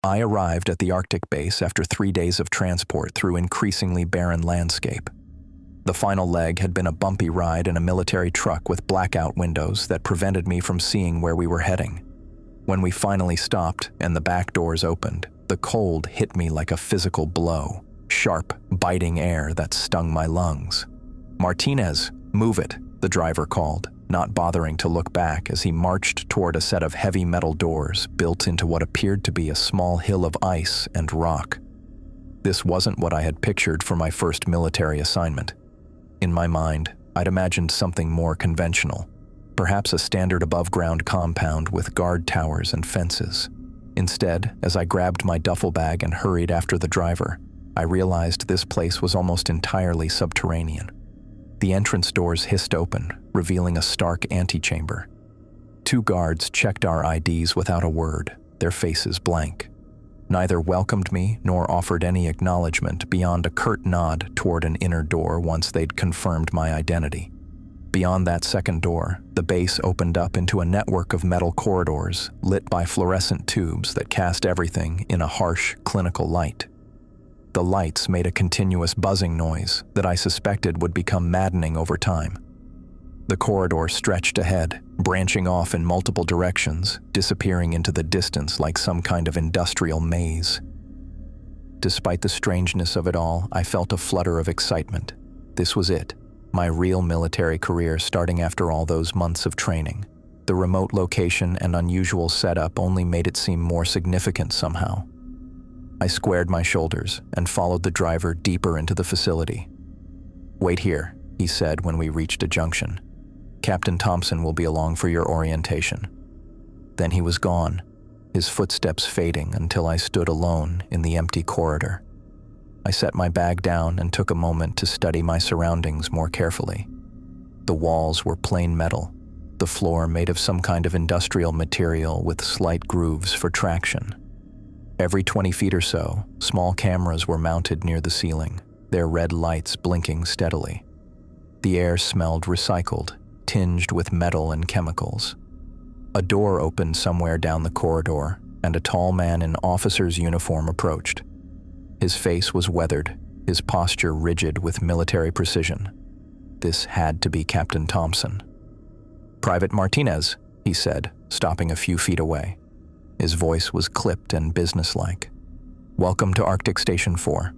I arrived at the Arctic base after 3 days of transport through increasingly barren landscape. The final leg had been a bumpy ride in a military truck with blackout windows that prevented me from seeing where we were heading. When we finally stopped and the back doors opened, the cold hit me like a physical blow, sharp, biting air that stung my lungs. "Martinez, move it," the driver called, not bothering to look back as he marched toward a set of heavy metal doors built into what appeared to be a small hill of ice and rock. This wasn't what I had pictured for my first military assignment. In my mind, I'd imagined something more conventional, perhaps a standard above-ground compound with guard towers and fences. Instead, as I grabbed my duffel bag and hurried after the driver, I realized this place was almost entirely subterranean. The entrance doors hissed open, revealing a stark antechamber. 2 guards checked our IDs without a word, their faces blank. Neither welcomed me nor offered any acknowledgement beyond a curt nod toward an inner door once they'd confirmed my identity. Beyond that second door, the base opened up into a network of metal corridors lit by fluorescent tubes that cast everything in a harsh, clinical light. The lights made a continuous buzzing noise that I suspected would become maddening over time. The corridor stretched ahead, branching off in multiple directions, disappearing into the distance like some kind of industrial maze. Despite the strangeness of it all, I felt a flutter of excitement. This was it, my real military career starting after all those months of training. The remote location and unusual setup only made it seem more significant somehow. I squared my shoulders and followed the driver deeper into the facility. "Wait here," he said when we reached a junction. "Captain Thompson will be along for your orientation." Then he was gone, his footsteps fading until I stood alone in the empty corridor. I set my bag down and took a moment to study my surroundings more carefully. The walls were plain metal, the floor made of some kind of industrial material with slight grooves for traction. Every 20 feet or so, small cameras were mounted near the ceiling, their red lights blinking steadily. The air smelled recycled, tinged with metal and chemicals. A door opened somewhere down the corridor, and a tall man in officer's uniform approached. His face was weathered, his posture rigid with military precision. This had to be Captain Thompson. "Private Martinez," he said, stopping a few feet away. His voice was clipped and businesslike. "Welcome to Arctic Station 4.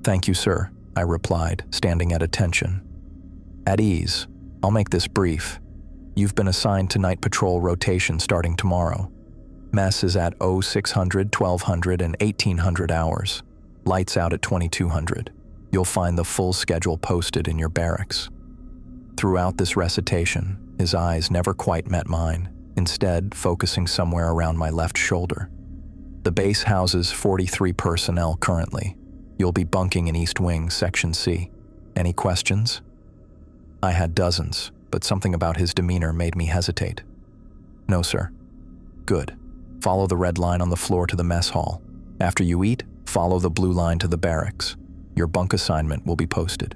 "Thank you, sir," I replied, standing at attention. "At ease. I'll make this brief. You've been assigned to night patrol rotation starting tomorrow. Mess is at 0600, 1200, and 1800 hours. Lights out at 2200. You'll find the full schedule posted in your barracks." Throughout this recitation, his eyes never quite met mine, instead focusing somewhere around my left shoulder. "The base houses 43 personnel currently. You'll be bunking in East Wing, Section C. Any questions?" I had dozens, but something about his demeanor made me hesitate. "No, sir." "Good. Follow the red line on the floor to the mess hall. After you eat, follow the blue line to the barracks. Your bunk assignment will be posted."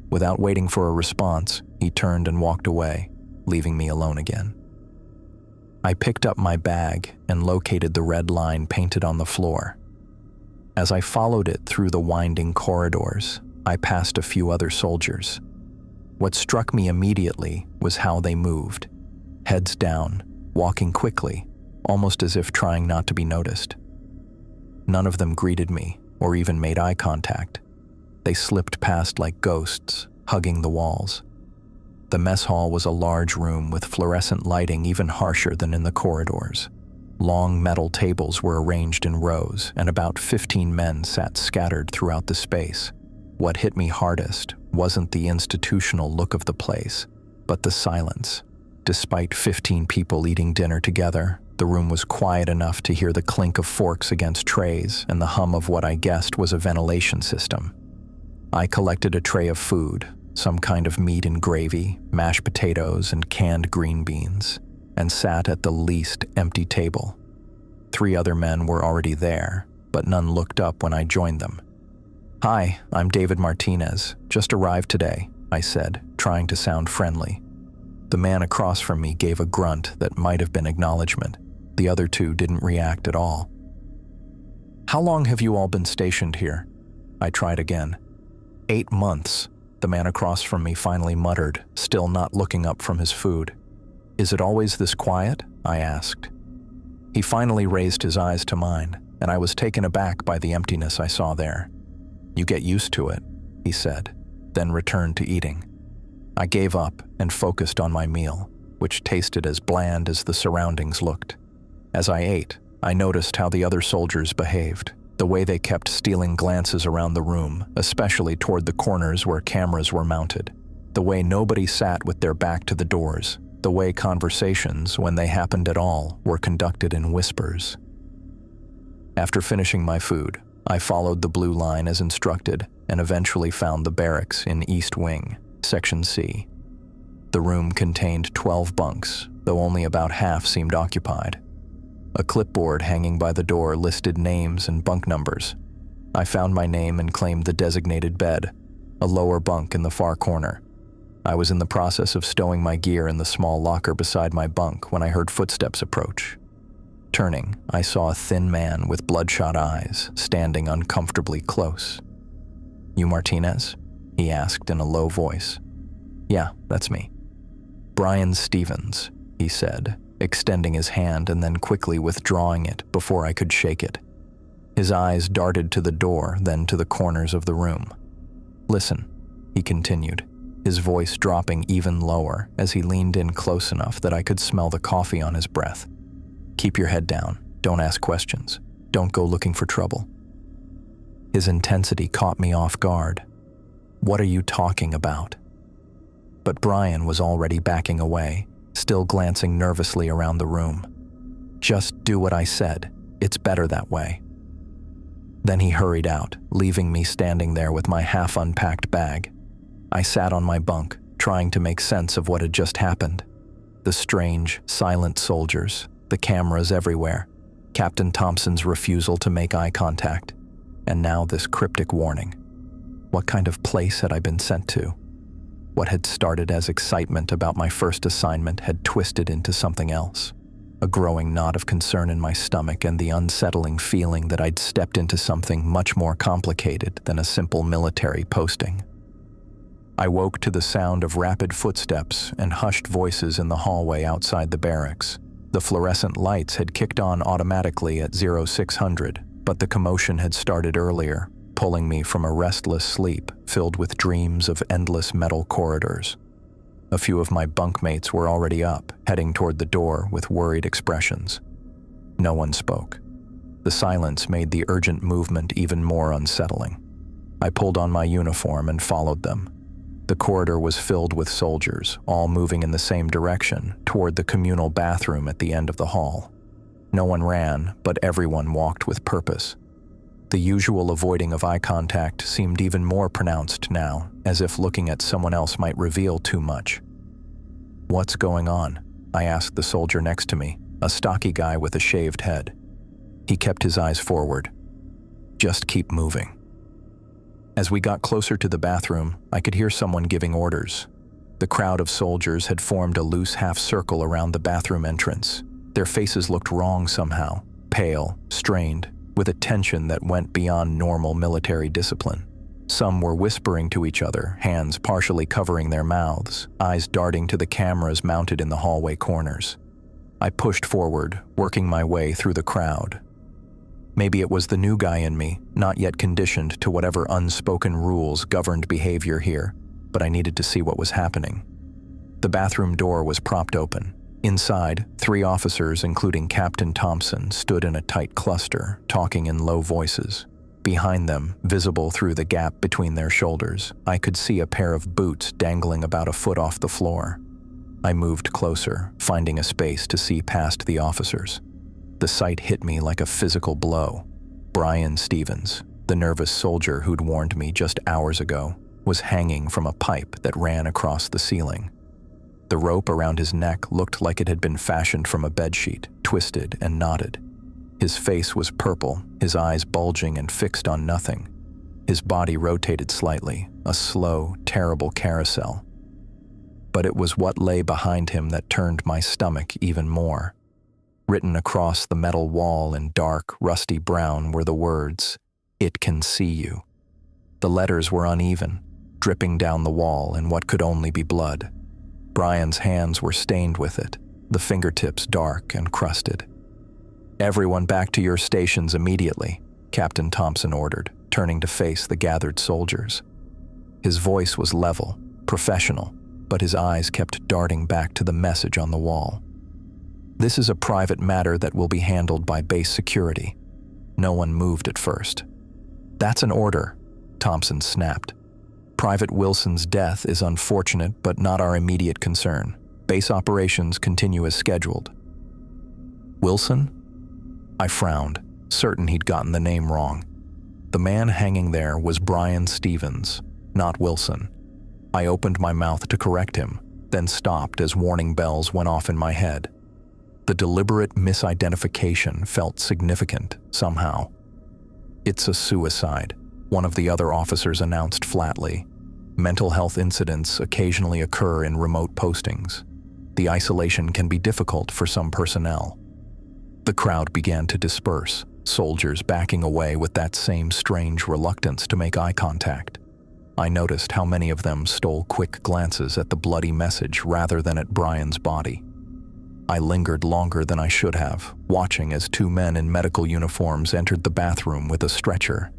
Without waiting for a response, he turned and walked away, leaving me alone again. I picked up my bag and located the red line painted on the floor. As I followed it through the winding corridors, I passed a few other soldiers. What struck me immediately was how they moved, heads down, walking quickly, almost as if trying not to be noticed. None of them greeted me or even made eye contact. They slipped past like ghosts, hugging the walls. The mess hall was a large room with fluorescent lighting even harsher than in the corridors. Long metal tables were arranged in rows, and about 15 men sat scattered throughout the space. What hit me hardest wasn't the institutional look of the place, but the silence. Despite 15 people eating dinner together, the room was quiet enough to hear the clink of forks against trays and the hum of what I guessed was a ventilation system. I collected a tray of food, some kind of meat and gravy, mashed potatoes, and canned green beans, and sat at the least empty table. 3 other men were already there, but none looked up when I joined them. "Hi, I'm David Martinez. Just arrived today," I said, trying to sound friendly. The man across from me gave a grunt that might have been acknowledgement. The other 2 didn't react at all. "How long have you all been stationed here?" I tried again. 8 months, the man across from me finally muttered, still not looking up from his food. "Is it always this quiet?" I asked. He finally raised his eyes to mine, and I was taken aback by the emptiness I saw there. "You get used to it," he said, then returned to eating. I gave up and focused on my meal, which tasted as bland as the surroundings looked. As I ate, I noticed how the other soldiers behaved, the way they kept stealing glances around the room, especially toward the corners where cameras were mounted, the way nobody sat with their back to the doors, the way conversations, when they happened at all, were conducted in whispers. After finishing my food, I followed the blue line as instructed and eventually found the barracks in East Wing, Section C. The room contained 12 bunks, though only about half seemed occupied. A clipboard hanging by the door listed names and bunk numbers. I found my name and claimed the designated bed, a lower bunk in the far corner. I was in the process of stowing my gear in the small locker beside my bunk when I heard footsteps approach. Turning, I saw a thin man with bloodshot eyes standing uncomfortably close. "You Martinez?" he asked in a low voice. "Yeah, that's me." "Brian Stevens," he said, extending his hand and then quickly withdrawing it before I could shake it. His eyes darted to the door, then to the corners of the room. "Listen," he continued, his voice dropping even lower as he leaned in close enough that I could smell the coffee on his breath. "Keep your head down. Don't ask questions. Don't go looking for trouble." His intensity caught me off guard. "What are you talking about?" But Brian was already backing away, still glancing nervously around the room. "Just do what I said. It's better that way." Then he hurried out, leaving me standing there with my half-unpacked bag. I sat on my bunk, trying to make sense of what had just happened. The strange, silent soldiers, the cameras everywhere, Captain Thompson's refusal to make eye contact, and now this cryptic warning. What kind of place had I been sent to? What had started as excitement about my first assignment had twisted into something else. A growing knot of concern in my stomach and the unsettling feeling that I'd stepped into something much more complicated than a simple military posting. I woke to the sound of rapid footsteps and hushed voices in the hallway outside the barracks. The fluorescent lights had kicked on automatically at 0600, but the commotion had started earlier, pulling me from a restless sleep filled with dreams of endless metal corridors. A few of my bunkmates were already up, heading toward the door with worried expressions. No one spoke. The silence made the urgent movement even more unsettling. I pulled on my uniform and followed them. The corridor was filled with soldiers, all moving in the same direction, toward the communal bathroom at the end of the hall. No one ran, but everyone walked with purpose. The usual avoiding of eye contact seemed even more pronounced now, as if looking at someone else might reveal too much. "What's going on?" I asked the soldier next to me, a stocky guy with a shaved head. He kept his eyes forward. "Just keep moving." As we got closer to the bathroom, I could hear someone giving orders. The crowd of soldiers had formed a loose half-circle around the bathroom entrance. Their faces looked wrong somehow, pale, strained, with a tension that went beyond normal military discipline. Some were whispering to each other, hands partially covering their mouths, eyes darting to the cameras mounted in the hallway corners. I pushed forward, working my way through the crowd. Maybe it was the new guy in me, not yet conditioned to whatever unspoken rules governed behavior here, but I needed to see what was happening. The bathroom door was propped open. Inside, 3 officers, including Captain Thompson, stood in a tight cluster, talking in low voices. Behind them, visible through the gap between their shoulders, I could see a pair of boots dangling about a foot off the floor. I moved closer, finding a space to see past the officers. The sight hit me like a physical blow. Brian Stevens, the nervous soldier who'd warned me just hours ago, was hanging from a pipe that ran across the ceiling. The rope around his neck looked like it had been fashioned from a bedsheet, twisted and knotted. His face was purple, his eyes bulging and fixed on nothing. His body rotated slightly, a slow, terrible carousel. But it was what lay behind him that turned my stomach even more. Written across the metal wall in dark, rusty brown were the words, "It can see you." The letters were uneven, dripping down the wall in what could only be blood. Brian's hands were stained with it, the fingertips dark and crusted. "Everyone back to your stations immediately," Captain Thompson ordered, turning to face the gathered soldiers. His voice was level, professional, but his eyes kept darting back to the message on the wall. "This is a private matter that will be handled by base security." No one moved at first. "That's an order," Thompson snapped. "Private Wilson's death is unfortunate but not our immediate concern. Base operations continue as scheduled." "Wilson?" I frowned, certain he'd gotten the name wrong. The man hanging there was Brian Stevens, not Wilson. I opened my mouth to correct him, then stopped as warning bells went off in my head. The deliberate misidentification felt significant, somehow. "It's a suicide," one of the other officers announced flatly. "Mental health incidents occasionally occur in remote postings. The isolation can be difficult for some personnel." The crowd began to disperse, soldiers backing away with that same strange reluctance to make eye contact. I noticed how many of them stole quick glances at the bloody message rather than at Brian's body. I lingered longer than I should have, watching as two men in medical uniforms entered the bathroom with a stretcher.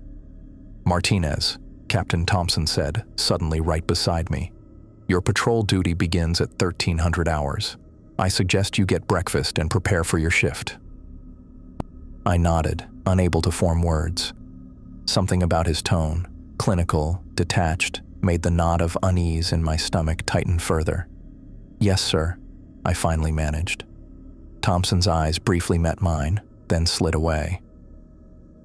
"Martinez," Captain Thompson said, suddenly right beside me. "Your patrol duty begins at 1300 hours. I suggest you get breakfast and prepare for your shift." I nodded, unable to form words. Something about his tone, clinical, detached, made the knot of unease in my stomach tighten further. "Yes, sir," I finally managed. Thompson's eyes briefly met mine, then slid away.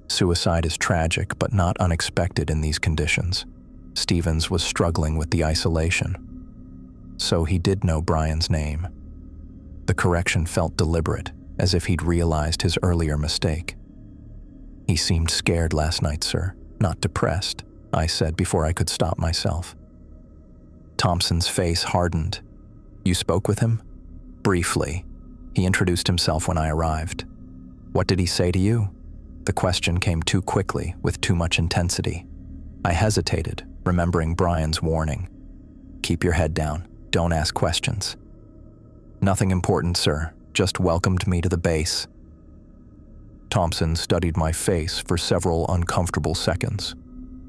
Suicide is tragic but not unexpected in these conditions. Stevens was struggling with the isolation. So he did know Brian's name. The correction felt deliberate, as if he'd realized his earlier mistake. "He seemed scared last night, sir, not depressed," I said before I could stop myself. Thompson's face hardened. "You spoke with him?" "Briefly. He introduced himself when I arrived." "What did he say to you?" The question came too quickly, with too much intensity. I hesitated, remembering Brian's warning. "Keep your head down. Don't ask questions." "Nothing important, sir. Just welcomed me to the base." Thompson studied my face for several uncomfortable seconds.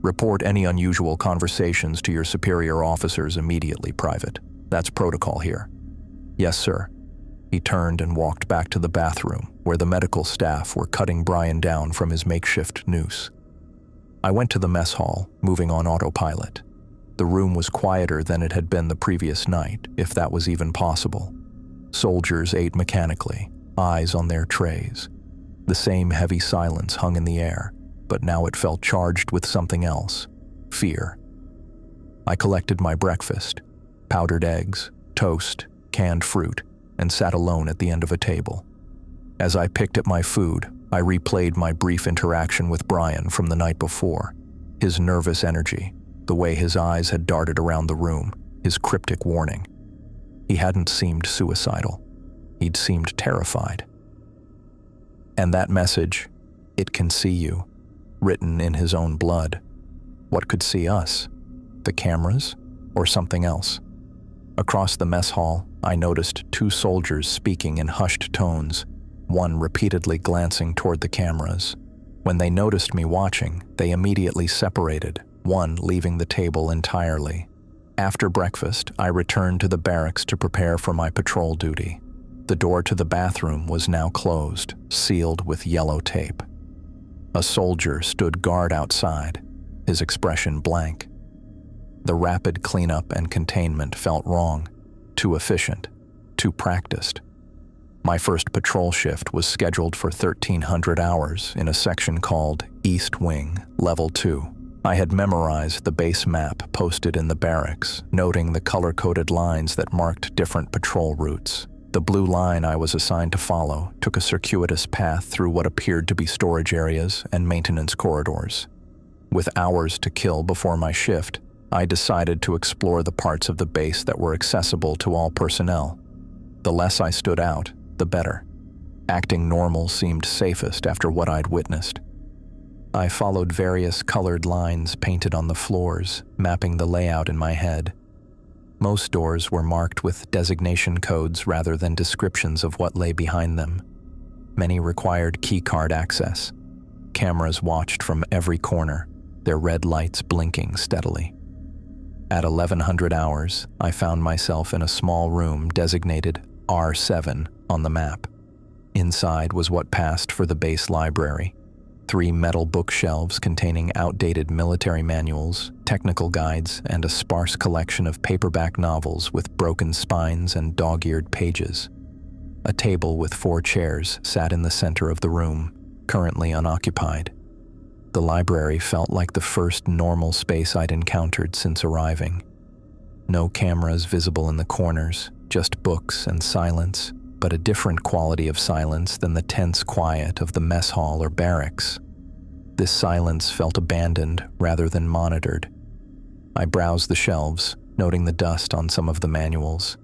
"Report any unusual conversations to your superior officers immediately, Private. That's protocol here." "Yes, sir." He turned and walked back to the bathroom, where the medical staff were cutting Brian down from his makeshift noose. I went to the mess hall, moving on autopilot. The room was quieter than it had been the previous night, if that was even possible. Soldiers ate mechanically, eyes on their trays. The same heavy silence hung in the air, but now it felt charged with something else: fear. I collected my breakfast, powdered eggs, toast, canned fruit, and sat alone at the end of a table. As I picked at my food, I replayed my brief interaction with Brian from the night before. His nervous energy, the way his eyes had darted around the room, his cryptic warning. He hadn't seemed suicidal. He'd seemed terrified. And that message, "It can see you," written in his own blood. What could see us? The cameras? Or something else? Across the mess hall, I noticed two soldiers speaking in hushed tones, one repeatedly glancing toward the cameras. When they noticed me watching, they immediately separated, one leaving the table entirely. After breakfast, I returned to the barracks to prepare for my patrol duty. The door to the bathroom was now closed, sealed with yellow tape. A soldier stood guard outside, his expression blank. The rapid cleanup and containment felt wrong, too efficient, too practiced. My first patrol shift was scheduled for 1300 hours in a section called East Wing, Level 2. I had memorized the base map posted in the barracks, noting the color-coded lines that marked different patrol routes. The blue line I was assigned to follow took a circuitous path through what appeared to be storage areas and maintenance corridors. With hours to kill before my shift, I decided to explore the parts of the base that were accessible to all personnel. The less I stood out, the better. Acting normal seemed safest after what I'd witnessed. I followed various colored lines painted on the floors, mapping the layout in my head. Most doors were marked with designation codes rather than descriptions of what lay behind them. Many required keycard access. Cameras watched from every corner, their red lights blinking steadily. At 1100 hours, I found myself in a small room designated R7 on the map. Inside was what passed for the base library. 3 metal bookshelves containing outdated military manuals, technical guides, and a sparse collection of paperback novels with broken spines and dog-eared pages. A table with 4 chairs sat in the center of the room, currently unoccupied. The library felt like the first normal space I'd encountered since arriving. No cameras visible in the corners, just books and silence, but a different quality of silence than the tense quiet of the mess hall or barracks. This silence felt abandoned rather than monitored. I browsed the shelves, noting the dust on some of the manuals.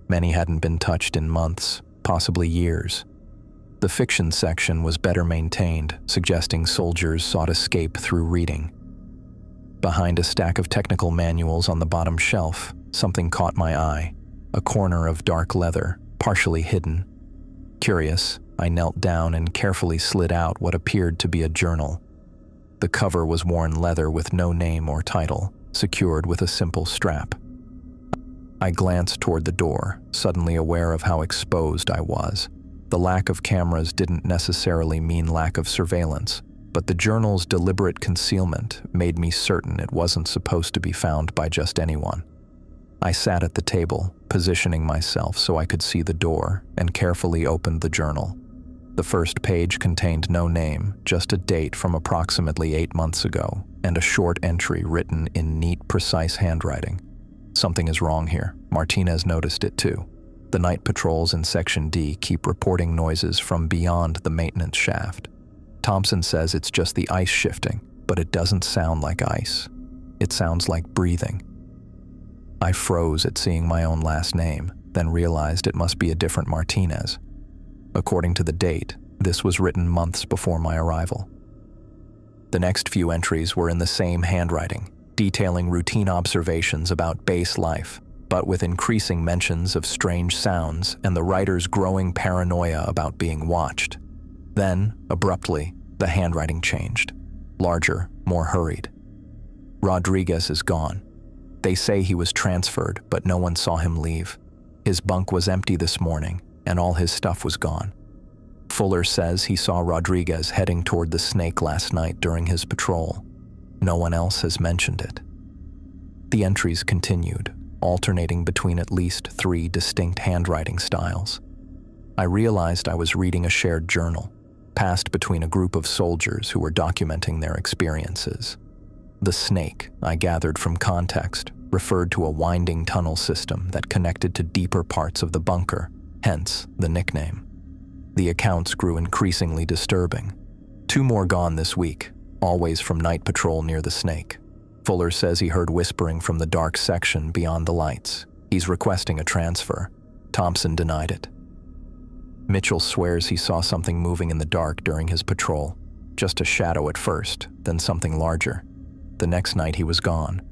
Many hadn't been touched in months, possibly years. The fiction section was better maintained, suggesting soldiers sought escape through reading. Behind a stack of technical manuals on the bottom shelf, something caught my eye, a corner of dark leather, partially hidden. Curious, I knelt down and carefully slid out what appeared to be a journal. The cover was worn leather with no name or title, secured with a simple strap. I glanced toward the door, suddenly aware of how exposed I was. The lack of cameras didn't necessarily mean lack of surveillance, but the journal's deliberate concealment made me certain it wasn't supposed to be found by just anyone. I sat at the table, positioning myself so I could see the door, and carefully opened the journal. The first page contained no name, just a date from approximately 8 months ago, and a short entry written in neat, precise handwriting. Something is wrong here. Martinez noticed it too. The night patrols in Section D keep reporting noises from beyond the maintenance shaft. Thompson says it's just the ice shifting, but it doesn't sound like ice. It sounds like breathing. I froze at seeing my own last name, then realized it must be a different Martinez. According to the date, this was written months before my arrival. The next few entries were in the same handwriting, detailing routine observations about base life, but with increasing mentions of strange sounds and the writer's growing paranoia about being watched. Then, abruptly, the handwriting changed. Larger, more hurried. Rodriguez is gone. They say he was transferred, but no one saw him leave. His bunk was empty this morning, and all his stuff was gone. Fuller says he saw Rodriguez heading toward the Snake last night during his patrol. No one else has mentioned it. The entries continued, alternating between at least 3 distinct handwriting styles. I realized I was reading a shared journal, passed between a group of soldiers who were documenting their experiences. The Snake, I gathered from context, referred to a winding tunnel system that connected to deeper parts of the bunker, hence the nickname. The accounts grew increasingly disturbing. 2 more gone this week, always from night patrol near the Snake. Fuller says he heard whispering from the dark section beyond the lights. He's requesting a transfer. Thompson denied it. Mitchell swears he saw something moving in the dark during his patrol. Just a shadow at first, then something larger. The next night he was gone.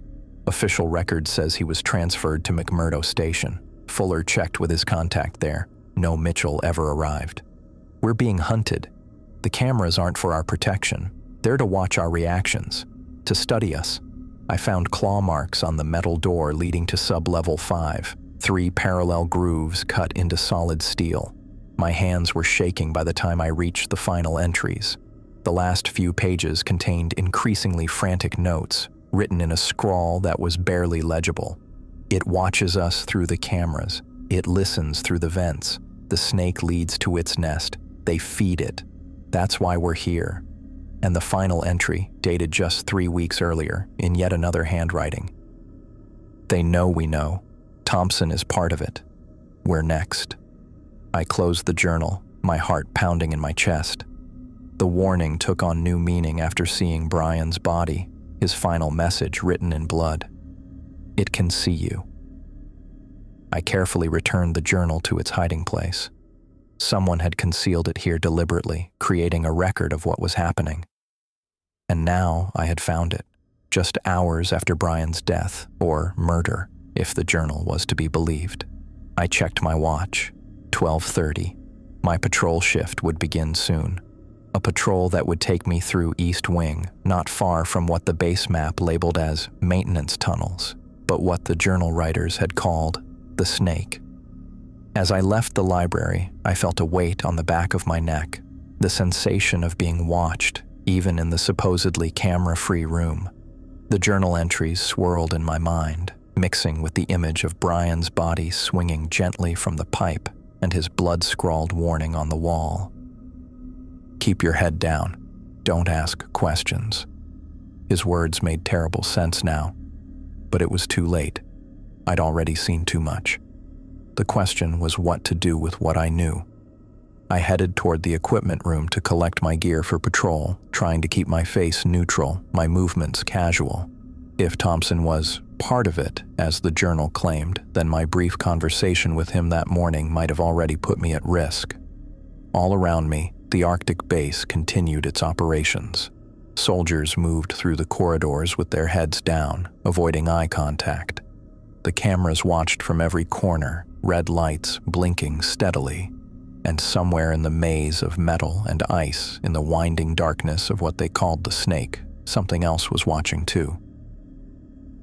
Official record says he was transferred to McMurdo Station. Fuller checked with his contact there. No Mitchell ever arrived. We're being hunted. The cameras aren't for our protection. They're to watch our reactions, to study us. I found claw marks on the metal door leading to sub-level 5, 3 parallel grooves cut into solid steel. My hands were shaking by the time I reached the final entries. The last few pages contained increasingly frantic notes, written in a scrawl that was barely legible. It watches us through the cameras. It listens through the vents. The Snake leads to its nest. They feed it. That's why we're here. And the final entry, dated just 3 weeks earlier, in yet another handwriting. They know we know. Thompson is part of it. We're next. I closed the journal, my heart pounding in my chest. The warning took on new meaning after seeing Brian's body, his final message written in blood. It can see you. I carefully returned the journal to its hiding place. Someone had concealed it here deliberately, creating a record of what was happening. And now I had found it, just hours after Brian's death, or murder, if the journal was to be believed. I checked my watch. 12:30. My patrol shift would begin soon. A patrol that would take me through East Wing, not far from what the base map labeled as maintenance tunnels, but what the journal writers had called the Snake. As I left the library, I felt a weight on the back of my neck, the sensation of being watched, even in the supposedly camera-free room. The journal entries swirled in my mind, mixing with the image of Brian's body swinging gently from the pipe and his blood-scrawled warning on the wall. "Keep your head down. Don't ask questions." His words made terrible sense now, but it was too late. I'd already seen too much. The question was what to do with what I knew. I headed toward the equipment room to collect my gear for patrol, trying to keep my face neutral, my movements casual. If Thompson was part of it, as the journal claimed, then my brief conversation with him that morning might have already put me at risk. All around me, the Arctic base continued its operations. Soldiers moved through the corridors with their heads down, avoiding eye contact. The cameras watched from every corner, red lights blinking steadily, and somewhere in the maze of metal and ice, in the winding darkness of what they called the Snake, something else was watching too.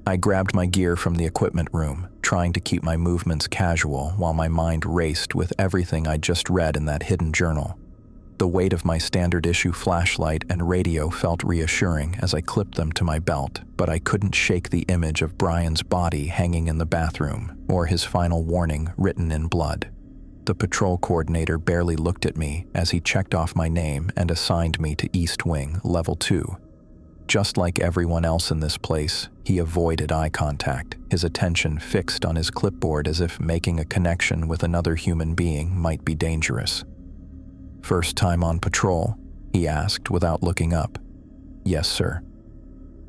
I grabbed my gear from the equipment room, trying to keep my movements casual while my mind raced with everything I'd just read in that hidden journal. The weight of my standard-issue flashlight and radio felt reassuring as I clipped them to my belt, but I couldn't shake the image of Brian's body hanging in the bathroom, or his final warning written in blood. The patrol coordinator barely looked at me as he checked off my name and assigned me to East Wing, Level 2. Just like everyone else in this place, he avoided eye contact, his attention fixed on his clipboard as if making a connection with another human being might be dangerous. "First time on patrol?" he asked without looking up. "Yes, sir."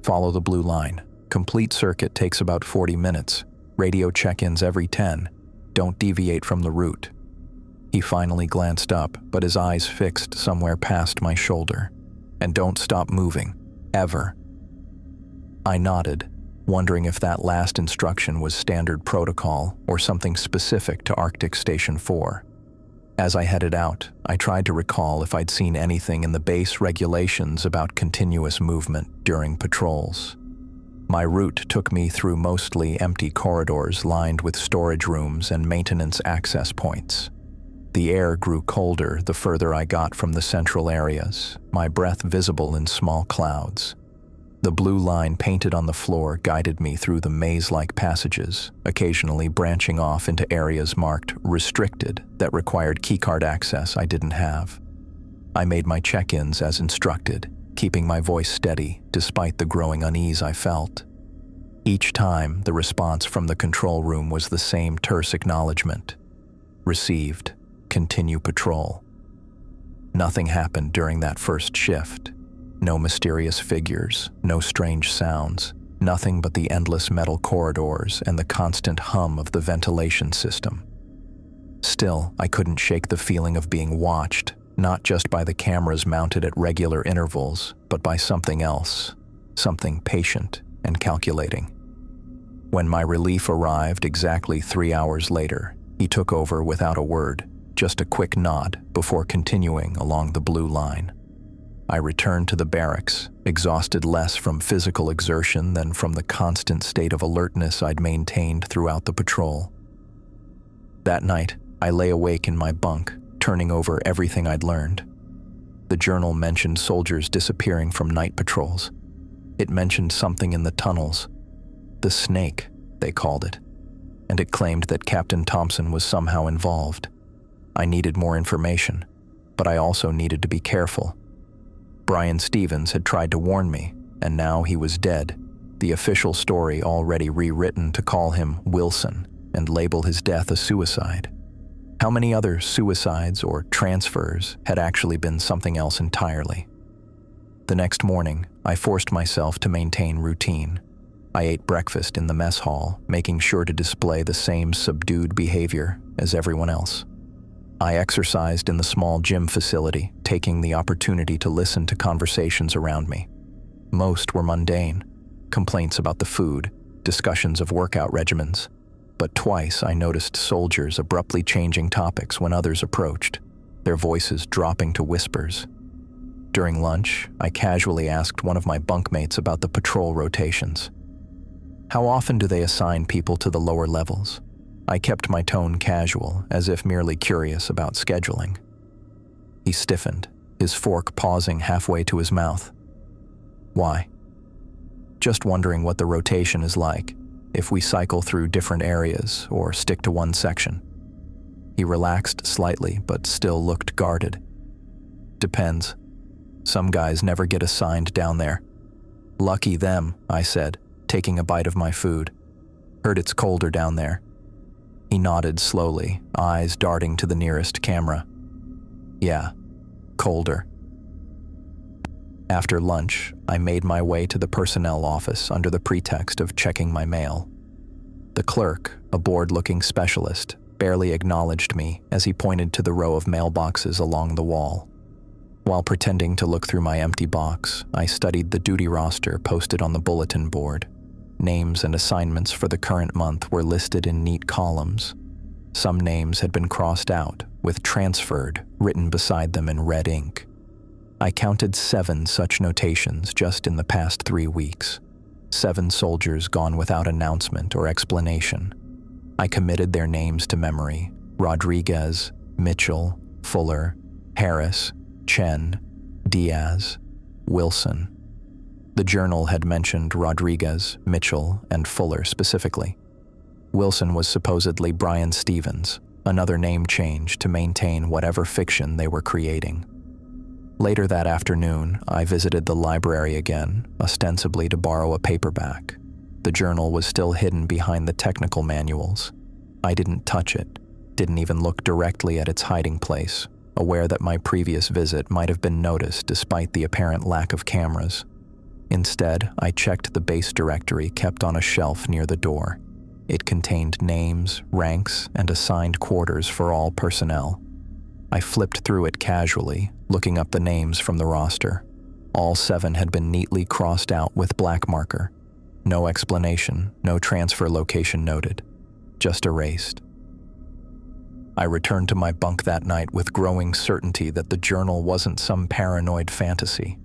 "Follow the blue line. Complete circuit takes about 40 minutes. Radio check-ins every 10. Don't deviate from the route." He finally glanced up, but his eyes fixed somewhere past my shoulder. "And don't stop moving. Ever." I nodded, wondering if that last instruction was standard protocol or something specific to Arctic Station 4. As I headed out, I tried to recall if I'd seen anything in the base regulations about continuous movement during patrols. My route took me through mostly empty corridors lined with storage rooms and maintenance access points. The air grew colder the further I got from the central areas, my breath visible in small clouds. The blue line painted on the floor guided me through the maze-like passages, occasionally branching off into areas marked restricted that required keycard access I didn't have. I made my check-ins as instructed, keeping my voice steady despite the growing unease I felt. Each time, the response from the control room was the same terse acknowledgement. "Received. Continue patrol." Nothing happened during that first shift. No mysterious figures, no strange sounds, nothing but the endless metal corridors and the constant hum of the ventilation system. Still, I couldn't shake the feeling of being watched, not just by the cameras mounted at regular intervals, but by something else, something patient and calculating. When my relief arrived exactly 3 hours later, he took over without a word, just a quick nod before continuing along the blue line. I returned to the barracks, exhausted less from physical exertion than from the constant state of alertness I'd maintained throughout the patrol. That night, I lay awake in my bunk, turning over everything I'd learned. The journal mentioned soldiers disappearing from night patrols. It mentioned something in the tunnels. The Snake, they called it. And it claimed that Captain Thompson was somehow involved. I needed more information, but I also needed to be careful. Brian Stevens had tried to warn me, and now he was dead, the official story already rewritten to call him Wilson and label his death a suicide. How many other suicides or transfers had actually been something else entirely? The next morning, I forced myself to maintain routine. I ate breakfast in the mess hall, making sure to display the same subdued behavior as everyone else. I exercised in the small gym facility, taking the opportunity to listen to conversations around me. Most were mundane, complaints about the food, discussions of workout regimens. But twice I noticed soldiers abruptly changing topics when others approached, their voices dropping to whispers. During lunch, I casually asked one of my bunkmates about the patrol rotations. How often do they assign people to the lower levels? I kept my tone casual, as if merely curious about scheduling. He stiffened, his fork pausing halfway to his mouth. Why? Just wondering what the rotation is like, if we cycle through different areas or stick to one section. He relaxed slightly, but still looked guarded. Depends. Some guys never get assigned down there. Lucky them, I said, taking a bite of my food. Heard it's colder down there. He nodded slowly, eyes darting to the nearest camera. Yeah, colder. After lunch, I made my way to the personnel office under the pretext of checking my mail. The clerk, a bored-looking specialist, barely acknowledged me as he pointed to the row of mailboxes along the wall. While pretending to look through my empty box, I studied the duty roster posted on the bulletin board. Names and assignments for the current month were listed in neat columns. Some names had been crossed out, with transferred written beside them in red ink. I counted 7 such notations just in the past 3 weeks. 7 soldiers gone without announcement or explanation. I committed their names to memory: Rodriguez, Mitchell, Fuller, Harris, Chen, Diaz, Wilson. The journal had mentioned Rodriguez, Mitchell, and Fuller specifically. Wilson was supposedly Brian Stevens, another name change to maintain whatever fiction they were creating. Later that afternoon, I visited the library again, ostensibly to borrow a paperback. The journal was still hidden behind the technical manuals. I didn't touch it, didn't even look directly at its hiding place, aware that my previous visit might have been noticed despite the apparent lack of cameras. Instead, I checked the base directory kept on a shelf near the door. It contained names, ranks, and assigned quarters for all personnel. I flipped through it casually, looking up the names from the roster. All 7 had been neatly crossed out with black marker. No explanation, no transfer location noted, just erased. I returned to my bunk that night with growing certainty that the journal wasn't some paranoid fantasy.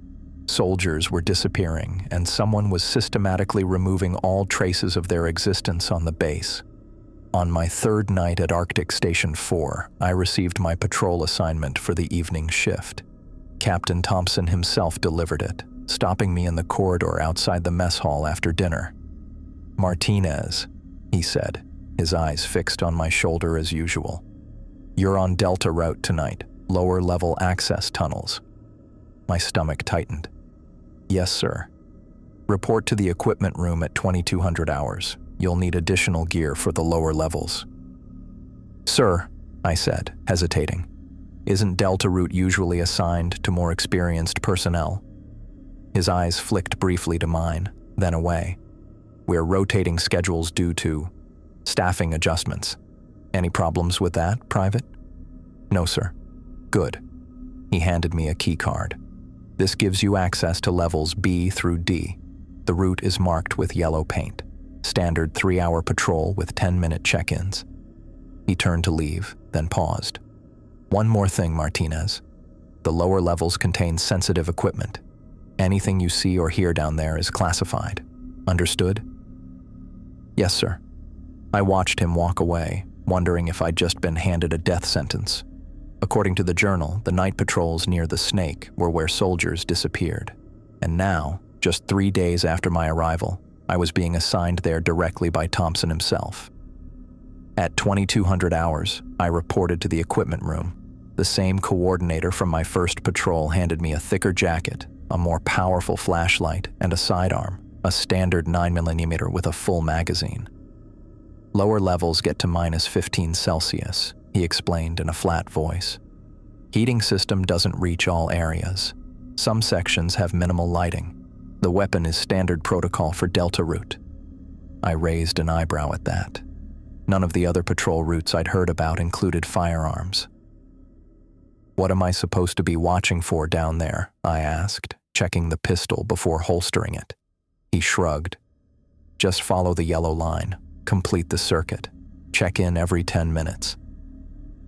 Soldiers were disappearing, and someone was systematically removing all traces of their existence on the base. On my 3rd night at Arctic Station 4, I received my patrol assignment for the evening shift. Captain Thompson himself delivered it, stopping me in the corridor outside the mess hall after dinner. "Martinez," he said, his eyes fixed on my shoulder as usual. "You're on Delta route tonight, lower-level access tunnels." My stomach tightened. "Yes, sir. Report to the equipment room at 2200 hours. You'll need additional gear for the lower levels." "Sir," I said, hesitating, "isn't Delta route usually assigned to more experienced personnel?" His eyes flicked briefly to mine, then away. "We're rotating schedules due to staffing adjustments. Any problems with that, Private?" "No, sir." "Good." He handed me a key card. "This gives you access to levels B through D. The route is marked with yellow paint. Standard 3-hour patrol with 10-minute check-ins." He turned to leave, then paused. "One more thing, Martinez. The lower levels contain sensitive equipment. Anything you see or hear down there is classified. Understood?" "Yes, sir." I watched him walk away, wondering if I'd just been handed a death sentence. According to the journal, the night patrols near the Snake were where soldiers disappeared. And now, just 3 days after my arrival, I was being assigned there directly by Thompson himself. At 2200 hours, I reported to the equipment room. The same coordinator from my first patrol handed me a thicker jacket, a more powerful flashlight, and a sidearm, a standard 9mm with a full magazine. "Lower levels get to -15 Celsius, he explained in a flat voice. "Heating system doesn't reach all areas. Some sections have minimal lighting. The weapon is standard protocol for Delta route." I raised an eyebrow at that. None of the other patrol routes I'd heard about included firearms. "What am I supposed to be watching for down there?" I asked, checking the pistol before holstering it. He shrugged. "Just follow the yellow line, complete the circuit, check in every 10 minutes.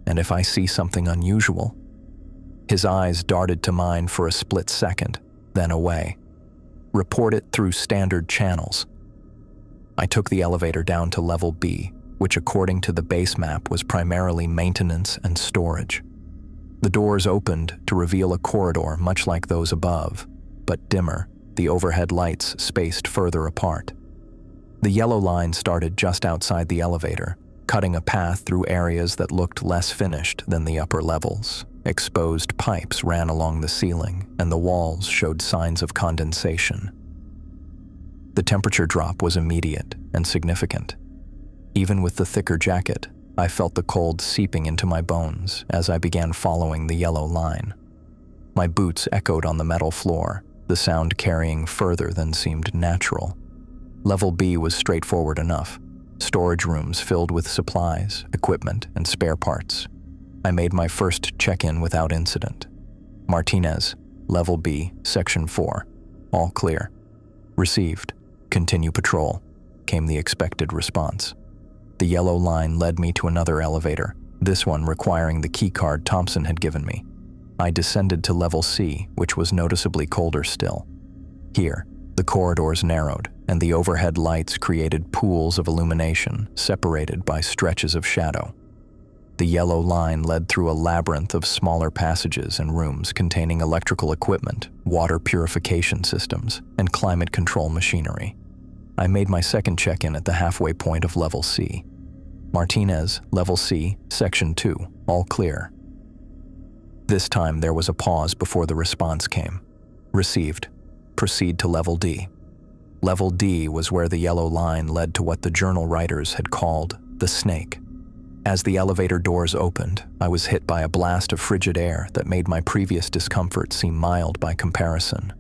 And if I see something unusual..." His eyes darted to mine for a split second, then away. "Report it through standard channels." I took the elevator down to level B, which according to the base map was primarily maintenance and storage. The doors opened to reveal a corridor much like those above, but dimmer, the overhead lights spaced further apart. The yellow line started just outside the elevator, cutting a path through areas that looked less finished than the upper levels. Exposed pipes ran along the ceiling, and the walls showed signs of condensation. The temperature drop was immediate and significant. Even with the thicker jacket, I felt the cold seeping into my bones as I began following the yellow line. My boots echoed on the metal floor, the sound carrying further than seemed natural. Level B was straightforward enough. Storage rooms filled with supplies, equipment, and spare parts. I made my first check-in without incident. "Martinez, Level B, Section 4. All clear." "Received. Continue patrol," came the expected response. The yellow line led me to another elevator, this one requiring the keycard Thompson had given me. I descended to Level C, which was noticeably colder still. Here, the corridors narrowed, and the overhead lights created pools of illumination, separated by stretches of shadow. The yellow line led through a labyrinth of smaller passages and rooms containing electrical equipment, water purification systems, and climate control machinery. I made my second check-in at the halfway point of Level C. "Martinez, Level C, Section 2, all clear." This time there was a pause before the response came. "Received. Proceed to Level D." Level D was where the yellow line led to what the journal writers had called the snake. As the elevator doors opened, I was hit by a blast of frigid air that made my previous discomfort seem mild by comparison.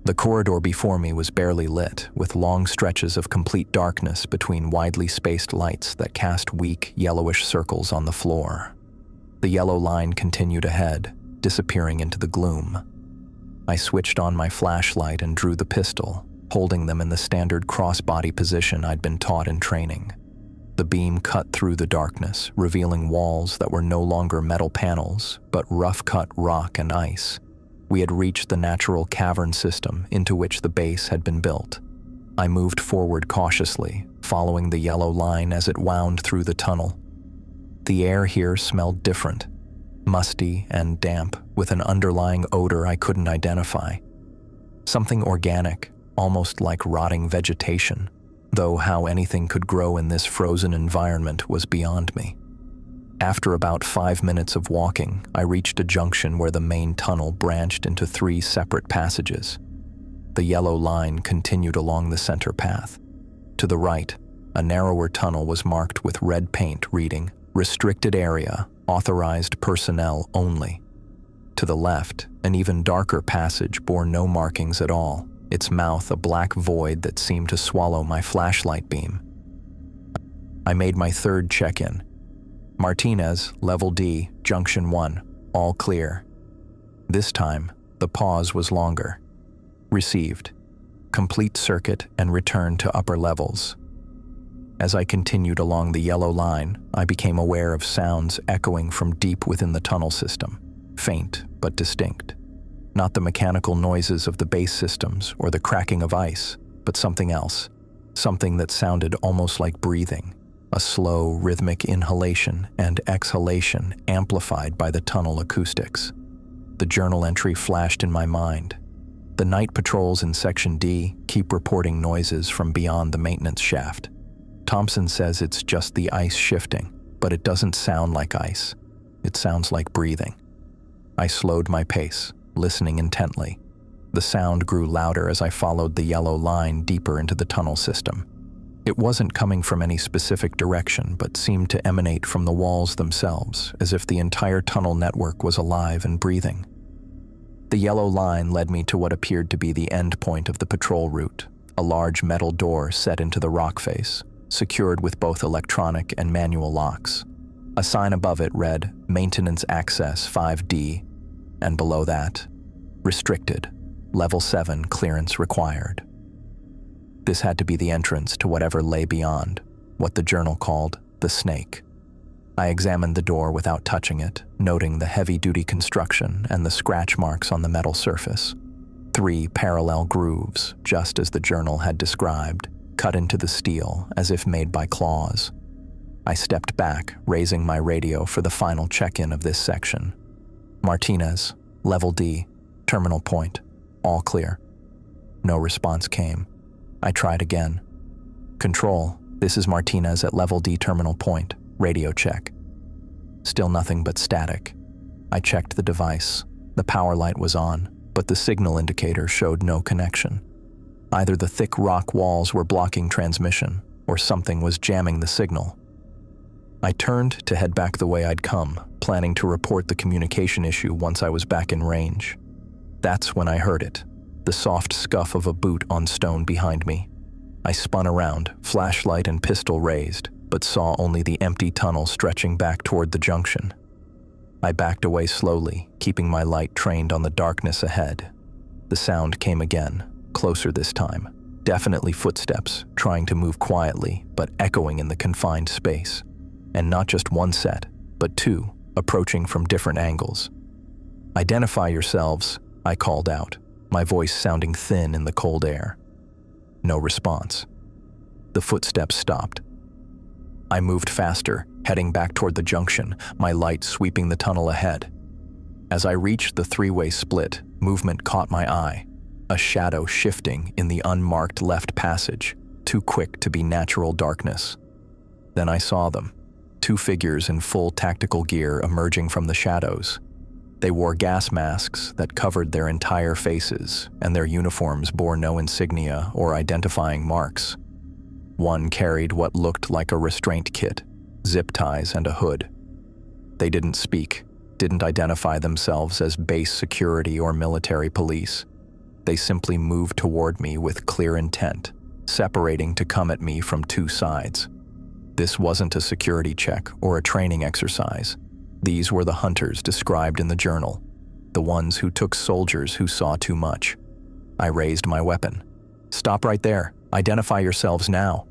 The corridor before me was barely lit, with long stretches of complete darkness between widely spaced lights that cast weak, yellowish circles on the floor. The yellow line continued ahead, disappearing into the gloom. I switched on my flashlight and drew the pistol, holding them in the standard crossbody position I'd been taught in training. The beam cut through the darkness, revealing walls that were no longer metal panels, but rough-cut rock and ice. We had reached the natural cavern system into which the base had been built. I moved forward cautiously, following the yellow line as it wound through the tunnel. The air here smelled different, musty and damp, with an underlying odor I couldn't identify. Something organic, almost like rotting vegetation, though how anything could grow in this frozen environment was beyond me. After about 5 minutes of walking, I reached a junction where the main tunnel branched into 3 separate passages. The yellow line continued along the center path. To the right, a narrower tunnel was marked with red paint reading, "Restricted Area, Authorized Personnel Only." To the left, an even darker passage bore no markings at all, its mouth a black void that seemed to swallow my flashlight beam. I made my third check-in. "Martinez, Level D, Junction 1, all clear." This time, the pause was longer. "Received. Complete circuit and return to upper levels." As I continued along the yellow line, I became aware of sounds echoing from deep within the tunnel system, faint but distinct. Not the mechanical noises of the base systems or the cracking of ice, but something else, something that sounded almost like breathing. A slow, rhythmic inhalation and exhalation amplified by the tunnel acoustics. The journal entry flashed in my mind. The night patrols in Section D keep reporting noises from beyond the maintenance shaft. Thompson says it's just the ice shifting, but it doesn't sound like ice. It sounds like breathing. I slowed my pace, listening intently. The sound grew louder as I followed the yellow line deeper into the tunnel system. It wasn't coming from any specific direction, but seemed to emanate from the walls themselves, as if the entire tunnel network was alive and breathing. The yellow line led me to what appeared to be the end point of the patrol route, a large metal door set into the rock face, secured with both electronic and manual locks. A sign above it read, "Maintenance Access 5D, and below that, restricted, level 7 clearance required. This had to be the entrance to whatever lay beyond, what the journal called the snake. I examined the door without touching it, noting the heavy-duty construction and the scratch marks on the metal surface. 3 parallel grooves, just as the journal had described, cut into the steel as if made by claws. I stepped back, raising my radio for the final check-in of this section. Martinez, Level D, terminal point, all clear. No response came. I tried again. Control, this is Martinez at Level D terminal point, radio check. Still nothing but static. I checked the device. The power light was on, but the signal indicator showed no connection. Either the thick rock walls were blocking transmission, or something was jamming the signal. I turned to head back the way I'd come, planning to report the communication issue once I was back in range. That's when I heard it, the soft scuff of a boot on stone behind me. I spun around, flashlight and pistol raised, but saw only the empty tunnel stretching back toward the junction. I backed away slowly, keeping my light trained on the darkness ahead. The sound came again, closer this time. Definitely footsteps, trying to move quietly, but echoing in the confined space. And not just one set, but 2, approaching from different angles. "Identify yourselves," I called out, my voice sounding thin in the cold air. No response. The footsteps stopped. I moved faster, heading back toward the junction, my light sweeping the tunnel ahead. As I reached the 3-way split, movement caught my eye. A shadow shifting in the unmarked left passage, too quick to be natural darkness. Then I saw them. 2 figures in full tactical gear emerging from the shadows. They wore gas masks that covered their entire faces, and their uniforms bore no insignia or identifying marks. One carried what looked like a restraint kit, zip ties and a hood. They didn't speak, didn't identify themselves as base security or military police. They simply moved toward me with clear intent, separating to come at me from 2 sides. This wasn't a security check or a training exercise. These were the hunters described in the journal, the ones who took soldiers who saw too much. I raised my weapon. "Stop right there. Identify yourselves now."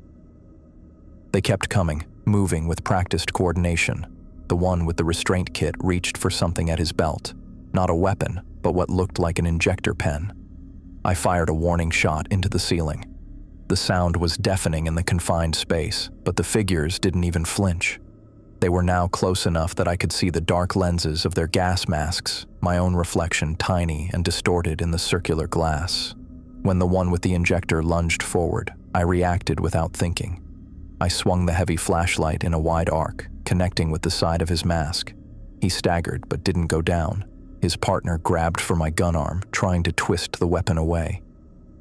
They kept coming, moving with practiced coordination. The one with the restraint kit reached for something at his belt. Not a weapon, but what looked like an injector pen. I fired a warning shot into the ceiling. The sound was deafening in the confined space, but the figures didn't even flinch. They were now close enough that I could see the dark lenses of their gas masks, my own reflection tiny and distorted in the circular glass. When the one with the injector lunged forward, I reacted without thinking. I swung the heavy flashlight in a wide arc, connecting with the side of his mask. He staggered but didn't go down. His partner grabbed for my gun arm, trying to twist the weapon away.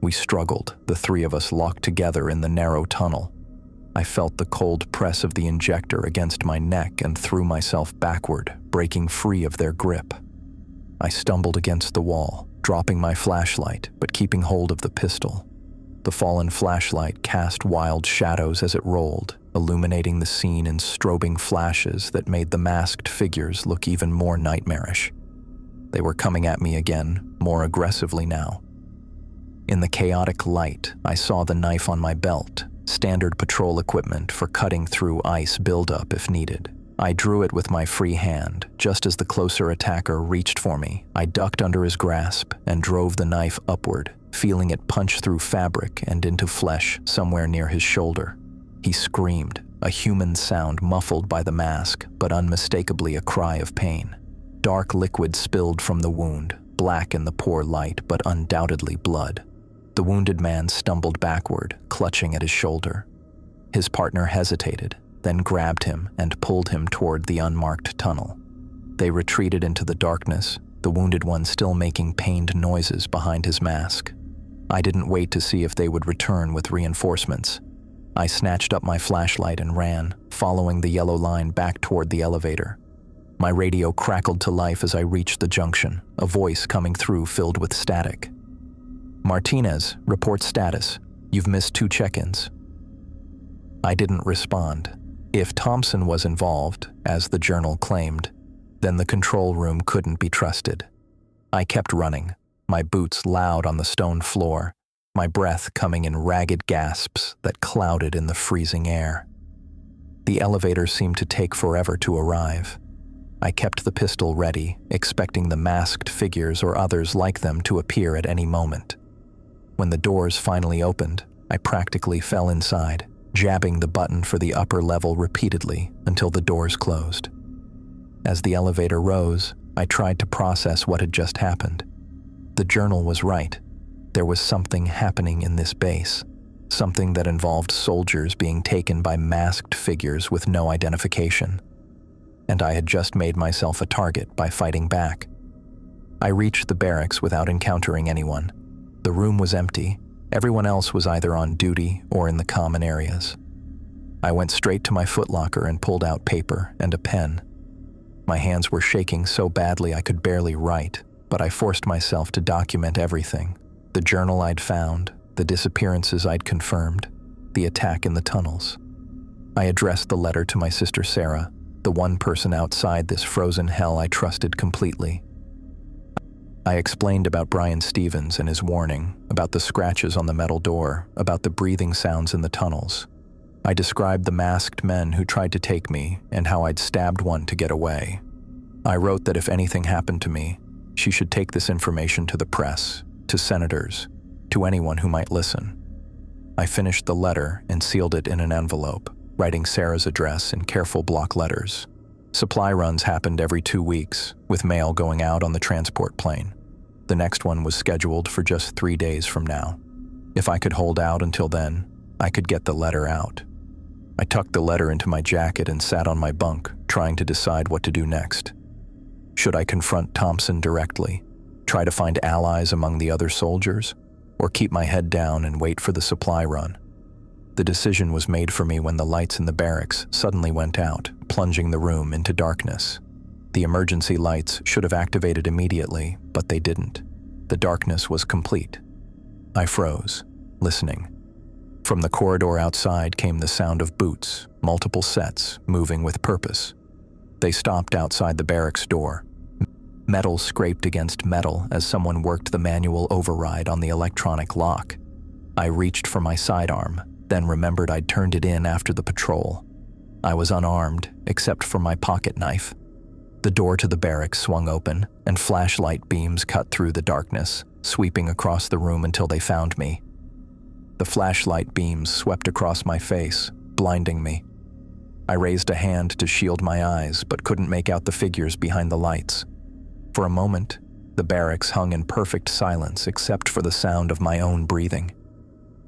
We struggled, the 3 of us locked together in the narrow tunnel. I felt the cold press of the injector against my neck and threw myself backward, breaking free of their grip. I stumbled against the wall, dropping my flashlight but keeping hold of the pistol. The fallen flashlight cast wild shadows as it rolled, illuminating the scene in strobing flashes that made the masked figures look even more nightmarish. They were coming at me again, more aggressively now. In the chaotic light, I saw the knife on my belt, standard patrol equipment for cutting through ice buildup if needed. I drew it with my free hand. Just as the closer attacker reached for me, I ducked under his grasp and drove the knife upward, feeling it punch through fabric and into flesh somewhere near his shoulder. He screamed, a human sound muffled by the mask, but unmistakably a cry of pain. Dark liquid spilled from the wound, black in the poor light, but undoubtedly blood. The wounded man stumbled backward, clutching at his shoulder. His partner hesitated, then grabbed him and pulled him toward the unmarked tunnel. They retreated into the darkness, the wounded one still making pained noises behind his mask. I didn't wait to see if they would return with reinforcements. I snatched up my flashlight and ran, following the yellow line back toward the elevator. My radio crackled to life as I reached the junction, a voice coming through filled with static. "Martinez, report status. You've missed 2 check-ins." I didn't respond. If Thompson was involved, as the journal claimed, then the control room couldn't be trusted. I kept running, my boots loud on the stone floor, my breath coming in ragged gasps that clouded in the freezing air. The elevator seemed to take forever to arrive. I kept the pistol ready, expecting the masked figures or others like them to appear at any moment. When the doors finally opened, I practically fell inside, jabbing the button for the upper level repeatedly until the doors closed. As the elevator rose, I tried to process what had just happened. The journal was right. There was something happening in this base, something that involved soldiers being taken by masked figures with no identification. And I had just made myself a target by fighting back. I reached the barracks without encountering anyone. The room was empty. Everyone else was either on duty or in the common areas. I went straight to my footlocker and pulled out paper and a pen. My hands were shaking so badly I could barely write, but I forced myself to document everything. The journal I'd found, the disappearances I'd confirmed, the attack in the tunnels. I addressed the letter to my sister Sarah, the one person outside this frozen hell I trusted completely. I explained about Brian Stevens and his warning, about the scratches on the metal door, about the breathing sounds in the tunnels. I described the masked men who tried to take me and how I'd stabbed one to get away. I wrote that if anything happened to me, she should take this information to the press, to senators, to anyone who might listen. I finished the letter and sealed it in an envelope, writing Sarah's address in careful block letters. Supply runs happened every 2 weeks, with mail going out on the transport plane. The next one was scheduled for just 3 days from now. If I could hold out until then, I could get the letter out. I tucked the letter into my jacket and sat on my bunk, trying to decide what to do next. Should I confront Thompson directly, try to find allies among the other soldiers, or keep my head down and wait for the supply run? The decision was made for me when the lights in the barracks suddenly went out, plunging the room into darkness. The emergency lights should have activated immediately, but they didn't. The darkness was complete. I froze, listening. From the corridor outside came the sound of boots, multiple sets, moving with purpose. They stopped outside the barracks door. Metal scraped against metal as someone worked the manual override on the electronic lock. I reached for my sidearm, then remembered I'd turned it in after the patrol. I was unarmed, except for my pocket knife. The door to the barracks swung open, and flashlight beams cut through the darkness, sweeping across the room until they found me. The flashlight beams swept across my face, blinding me. I raised a hand to shield my eyes, but couldn't make out the figures behind the lights. For a moment, the barracks hung in perfect silence except for the sound of my own breathing.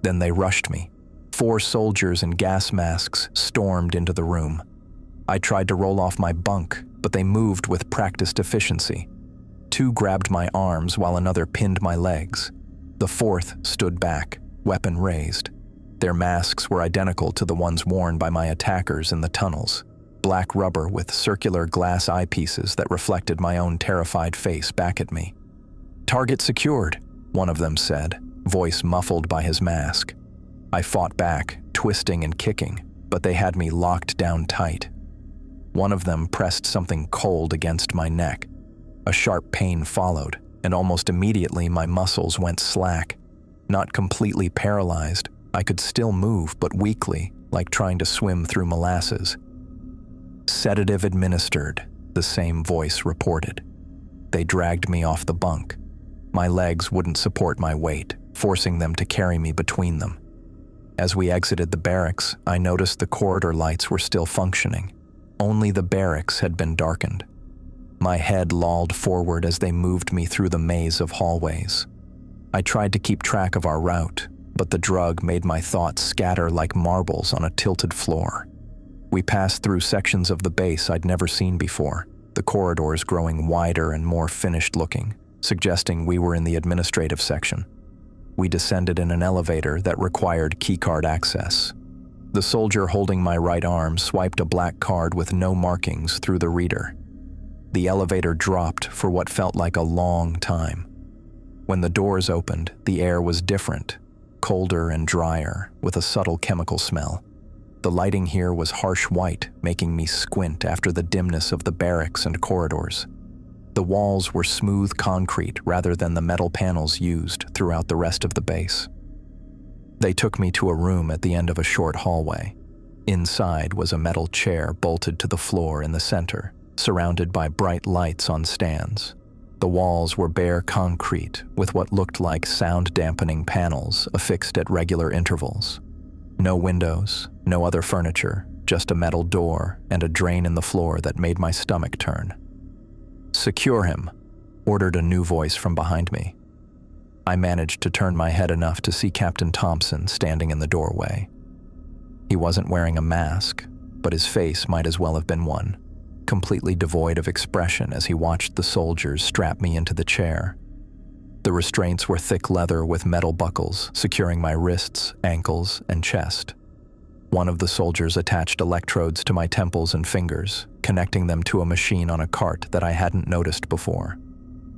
Then they rushed me. 4 soldiers in gas masks stormed into the room. I tried to roll off my bunk, but they moved with practiced efficiency. 2 grabbed my arms while another pinned my legs. The 4th stood back, weapon raised. Their masks were identical to the ones worn by my attackers in the tunnels, black rubber with circular glass eyepieces that reflected my own terrified face back at me. "Target secured," one of them said, voice muffled by his mask. I fought back, twisting and kicking, but they had me locked down tight. One of them pressed something cold against my neck. A sharp pain followed, and almost immediately my muscles went slack. Not completely paralyzed, I could still move, but weakly, like trying to swim through molasses. "Sedative administered," the same voice reported. They dragged me off the bunk. My legs wouldn't support my weight, forcing them to carry me between them. As we exited the barracks, I noticed the corridor lights were still functioning. Only the barracks had been darkened. My head lolled forward as they moved me through the maze of hallways. I tried to keep track of our route, but the drug made my thoughts scatter like marbles on a tilted floor. We passed through sections of the base I'd never seen before, the corridors growing wider and more finished-looking, suggesting we were in the administrative section. We descended in an elevator that required keycard access. The soldier holding my right arm swiped a black card with no markings through the reader. The elevator dropped for what felt like a long time. When the doors opened, the air was different, colder and drier, with a subtle chemical smell. The lighting here was harsh white, making me squint after the dimness of the barracks and corridors. The walls were smooth concrete rather than the metal panels used throughout the rest of the base. They took me to a room at the end of a short hallway. Inside was a metal chair bolted to the floor in the center, surrounded by bright lights on stands. The walls were bare concrete with what looked like sound-dampening panels affixed at regular intervals. No windows, no other furniture, just a metal door and a drain in the floor that made my stomach turn. "Secure him," ordered a new voice from behind me. I managed to turn my head enough to see Captain Thompson standing in the doorway. He wasn't wearing a mask, but his face might as well have been one, completely devoid of expression as he watched the soldiers strap me into the chair. The restraints were thick leather with metal buckles securing my wrists, ankles, and chest. One of the soldiers attached electrodes to my temples and fingers, connecting them to a machine on a cart that I hadn't noticed before.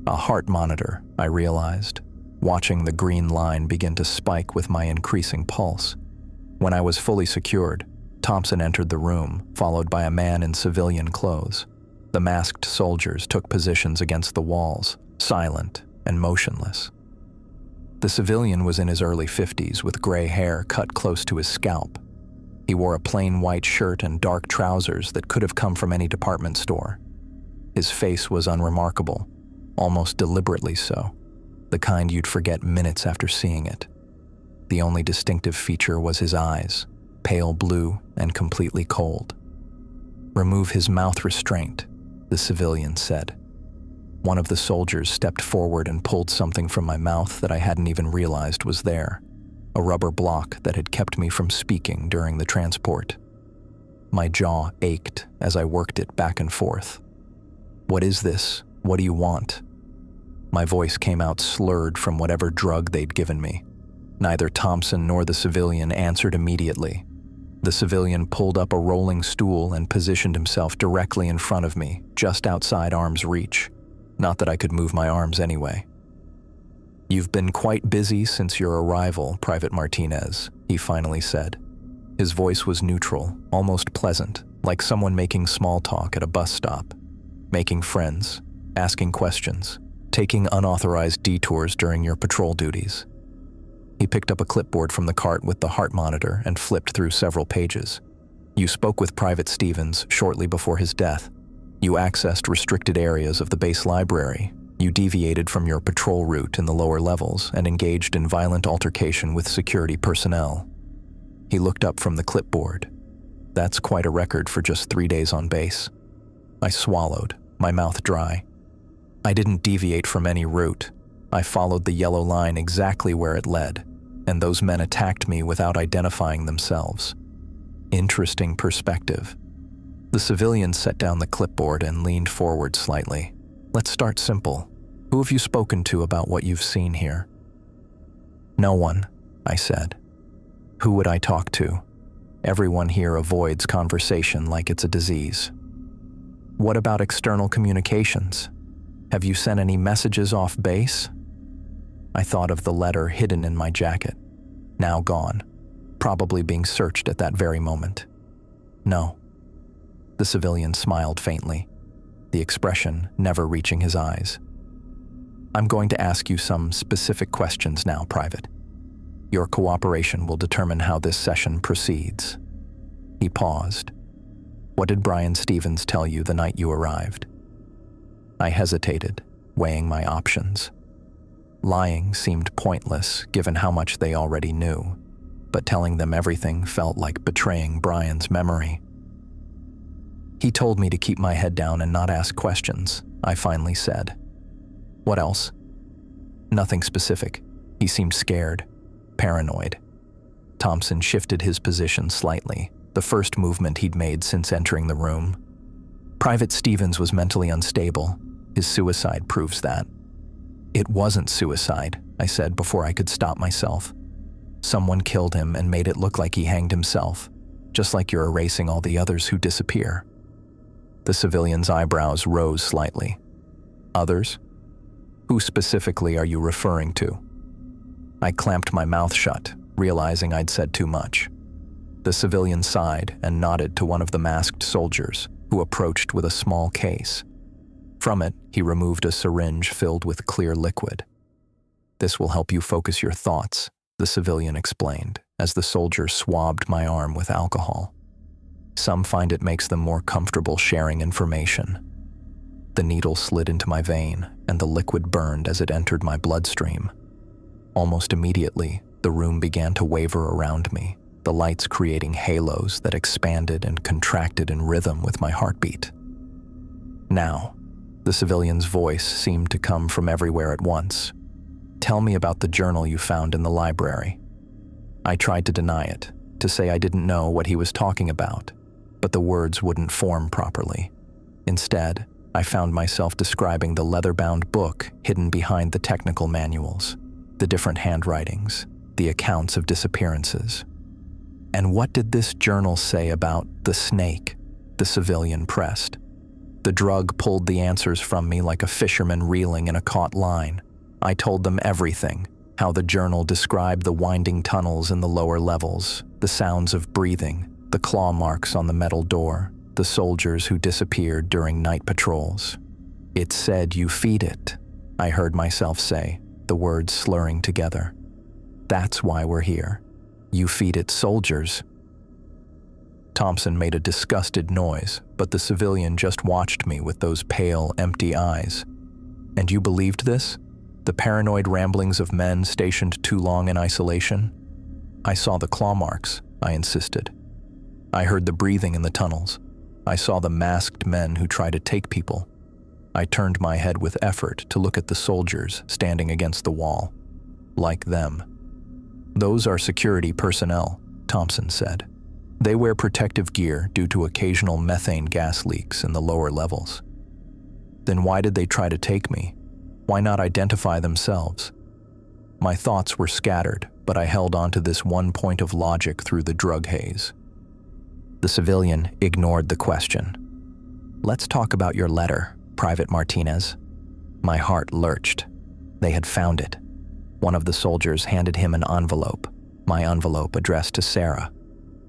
A heart monitor, I realized, watching the green line begin to spike with my increasing pulse. When I was fully secured, Thompson entered the room, followed by a man in civilian clothes. The masked soldiers took positions against the walls, silent and motionless. The civilian was in his early 50s with gray hair cut close to his scalp. He wore a plain white shirt and dark trousers that could have come from any department store. His face was unremarkable, almost deliberately so, the kind you'd forget minutes after seeing it. The only distinctive feature was his eyes, pale blue and completely cold. "Remove his mouth restraint," the civilian said. One of the soldiers stepped forward and pulled something from my mouth that I hadn't even realized was there, a rubber block that had kept me from speaking during the transport. My jaw ached as I worked it back and forth. "What is this? What do you want?" My voice came out slurred from whatever drug they'd given me. Neither Thompson nor the civilian answered immediately. The civilian pulled up a rolling stool and positioned himself directly in front of me, just outside arm's reach. Not that I could move my arms anyway. "You've been quite busy since your arrival, Private Martinez," he finally said. His voice was neutral, almost pleasant, like someone making small talk at a bus stop. Making friends, asking questions, taking unauthorized detours during your patrol duties. He picked up a clipboard from the cart with the heart monitor and flipped through several pages. "You spoke with Private Stevens shortly before his death. You accessed restricted areas of the base library. You deviated from your patrol route in the lower levels and engaged in violent altercation with security personnel." He looked up from the clipboard. "That's quite a record for just 3 days on base." I swallowed, my mouth dry. "I didn't deviate from any route. I followed the yellow line exactly where it led, and those men attacked me without identifying themselves." Interesting perspective. The civilian set down the clipboard and leaned forward slightly. "Let's start simple. Who have you spoken to about what you've seen here?" "No one," I said. "Who would I talk to? Everyone here avoids conversation like it's a disease." "What about external communications? Have you sent any messages off base?" I thought of the letter hidden in my jacket, now gone, probably being searched at that very moment. "No." The civilian smiled faintly, the expression never reaching his eyes. "I'm going to ask you some specific questions now, Private. Your cooperation will determine how this session proceeds." He paused. "What did Brian Stevens tell you the night you arrived?" I hesitated, weighing my options. Lying seemed pointless given how much they already knew, but telling them everything felt like betraying Brian's memory. "He told me to keep my head down and not ask questions," I finally said. "What else?" "Nothing specific. He seemed scared, paranoid." Thompson shifted his position slightly, the first movement he'd made since entering the room. "Private Stevens was mentally unstable. His suicide proves that." "It wasn't suicide," I said before I could stop myself. "Someone killed him and made it look like he hanged himself, just like you're erasing all the others who disappear." The civilian's eyebrows rose slightly. "Others? Who specifically are you referring to?" I clamped my mouth shut, realizing I'd said too much. The civilian sighed and nodded to one of the masked soldiers, who approached with a small case. From it, he removed a syringe filled with clear liquid. "This will help you focus your thoughts," the civilian explained, as the soldier swabbed my arm with alcohol. "Some find it makes them more comfortable sharing information." The needle slid into my vein, and the liquid burned as it entered my bloodstream. Almost immediately, the room began to waver around me, the lights creating halos that expanded and contracted in rhythm with my heartbeat. "Now," the civilian's voice seemed to come from everywhere at once. "Tell me about the journal you found in the library." I tried to deny it, to say I didn't know what he was talking about, but the words wouldn't form properly. Instead, I found myself describing the leather-bound book hidden behind the technical manuals, the different handwritings, the accounts of disappearances. "And what did this journal say about the snake?" the civilian pressed. The drug pulled the answers from me like a fisherman reeling in a caught line. I told them everything, how the journal described the winding tunnels in the lower levels, the sounds of breathing, the claw marks on the metal door, the soldiers who disappeared during night patrols. "It said you feed it," I heard myself say, the words slurring together. "That's why we're here. You feed it soldiers." Thompson made a disgusted noise, but the civilian just watched me with those pale, empty eyes. "And you believed this? The paranoid ramblings of men stationed too long in isolation?" "I saw the claw marks," I insisted. "I heard the breathing in the tunnels. I saw the masked men who try to take people." I turned my head with effort to look at the soldiers standing against the wall. "Like them." "Those are security personnel," Thompson said. "They wear protective gear due to occasional methane gas leaks in the lower levels." "Then why did they try to take me? Why not identify themselves?" My thoughts were scattered, but I held on to this one point of logic through the drug haze. The civilian ignored the question. "Let's talk about your letter, Private Martinez." My heart lurched. They had found it. One of the soldiers handed him an envelope, my envelope addressed to Sarah.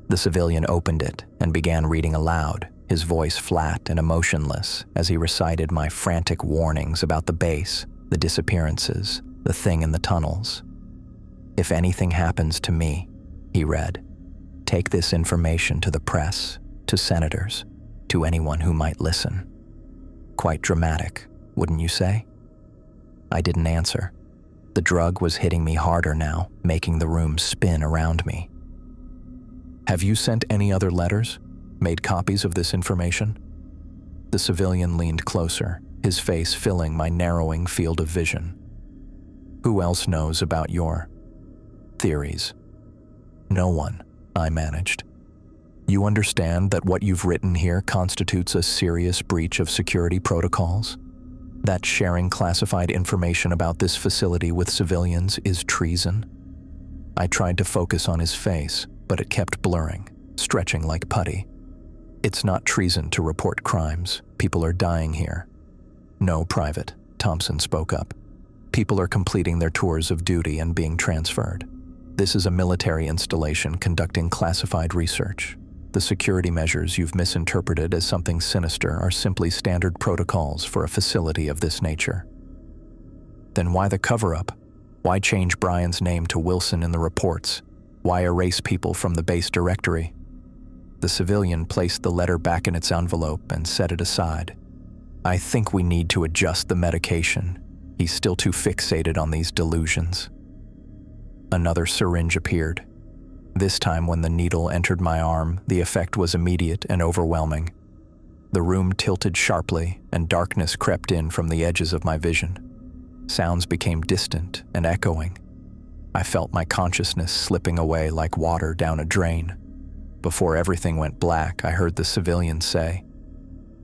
The civilian opened it and began reading aloud, his voice flat and emotionless as he recited my frantic warnings about the base, the disappearances, the thing in the tunnels. "If anything happens to me," he read, "take this information to the press, to senators, to anyone who might listen." Quite dramatic, wouldn't you say? I didn't answer. The drug was hitting me harder now, making the room spin around me. "Have you sent any other letters? Made copies of this information?" The civilian leaned closer, his face filling my narrowing field of vision. "Who else knows about your theories?" "No one," I managed. "You understand that what you've written here constitutes a serious breach of security protocols? That sharing classified information about this facility with civilians is treason?" I tried to focus on his face, but it kept blurring, stretching like putty. "It's not treason to report crimes. People are dying here." "No, Private," Thompson spoke up. "People are completing their tours of duty and being transferred. This is a military installation conducting classified research. The security measures you've misinterpreted as something sinister are simply standard protocols for a facility of this nature." "Then why the cover-up? Why change Brian's name to Wilson in the reports? Why erase people from the base directory?" The civilian placed the letter back in its envelope and set it aside. "I think we need to adjust the medication. He's still too fixated on these delusions." Another syringe appeared. This time when the needle entered my arm, the effect was immediate and overwhelming. The room tilted sharply, and darkness crept in from the edges of my vision. Sounds became distant and echoing. I felt my consciousness slipping away like water down a drain. Before everything went black, I heard the civilian say,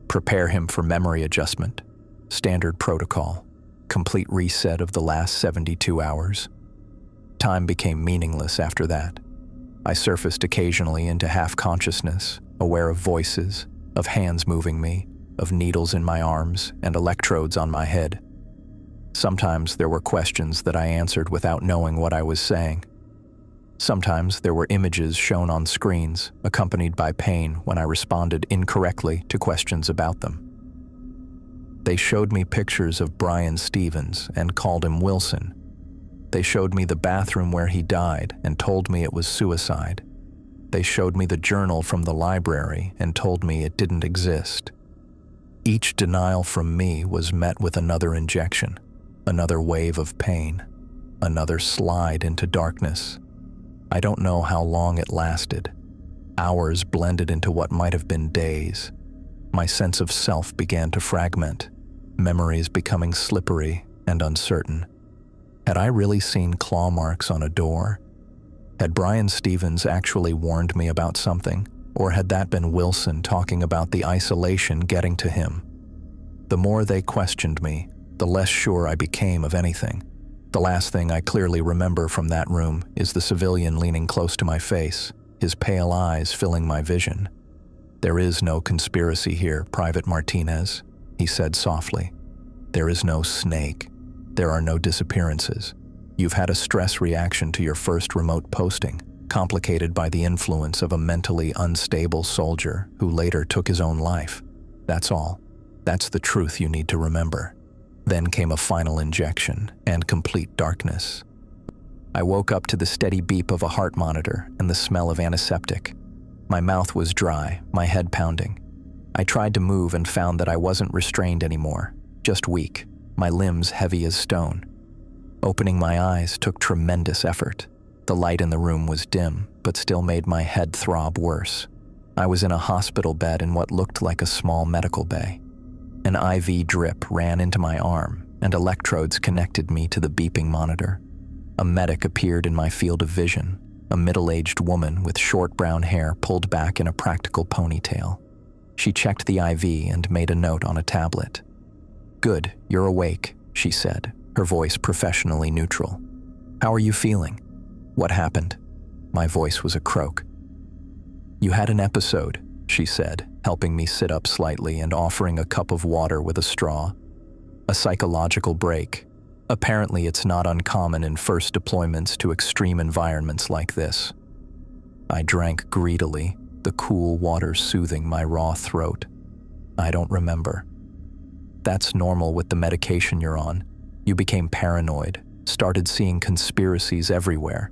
"Prepare him for memory adjustment. Standard protocol. Complete reset of the last 72 hours." Time became meaningless after that. I surfaced occasionally into half-consciousness, aware of voices, of hands moving me, of needles in my arms and electrodes on my head. Sometimes there were questions that I answered without knowing what I was saying. Sometimes there were images shown on screens, accompanied by pain when I responded incorrectly to questions about them. They showed me pictures of Brian Stevens and called him Wilson. They showed me the bathroom where he died and told me it was suicide. They showed me the journal from the library and told me it didn't exist. Each denial from me was met with another injection, another wave of pain, another slide into darkness. I don't know how long it lasted. Hours blended into what might have been days. My sense of self began to fragment, memories becoming slippery and uncertain. Had I really seen claw marks on a door? Had Brian Stevens actually warned me about something, or had that been Wilson talking about the isolation getting to him? The more they questioned me, the less sure I became of anything. The last thing I clearly remember from that room is the civilian leaning close to my face, his pale eyes filling my vision. "There is no conspiracy here, Private Martinez," he said softly. "There is no snake. There are no disappearances. You've had a stress reaction to your first remote posting, complicated by the influence of a mentally unstable soldier who later took his own life. That's all. That's the truth you need to remember." Then came a final injection and complete darkness. I woke up to the steady beep of a heart monitor and the smell of antiseptic. My mouth was dry, my head pounding. I tried to move and found that I wasn't restrained anymore, just weak, my limbs heavy as stone. Opening my eyes took tremendous effort. The light in the room was dim, but still made my head throb worse. I was in a hospital bed in what looked like a small medical bay. An IV drip ran into my arm, and electrodes connected me to the beeping monitor. A medic appeared in my field of vision, a middle-aged woman with short brown hair pulled back in a practical ponytail. She checked the IV and made a note on a tablet. "Good, you're awake," she said, her voice professionally neutral. "How are you feeling? What happened?" My voice was a croak. "You had an episode," she said, helping me sit up slightly and offering a cup of water with a straw. "A psychological break. Apparently it's not uncommon in first deployments to extreme environments like this." I drank greedily, the cool water soothing my raw throat. "I don't remember." "That's normal with the medication you're on. You became paranoid, started seeing conspiracies everywhere.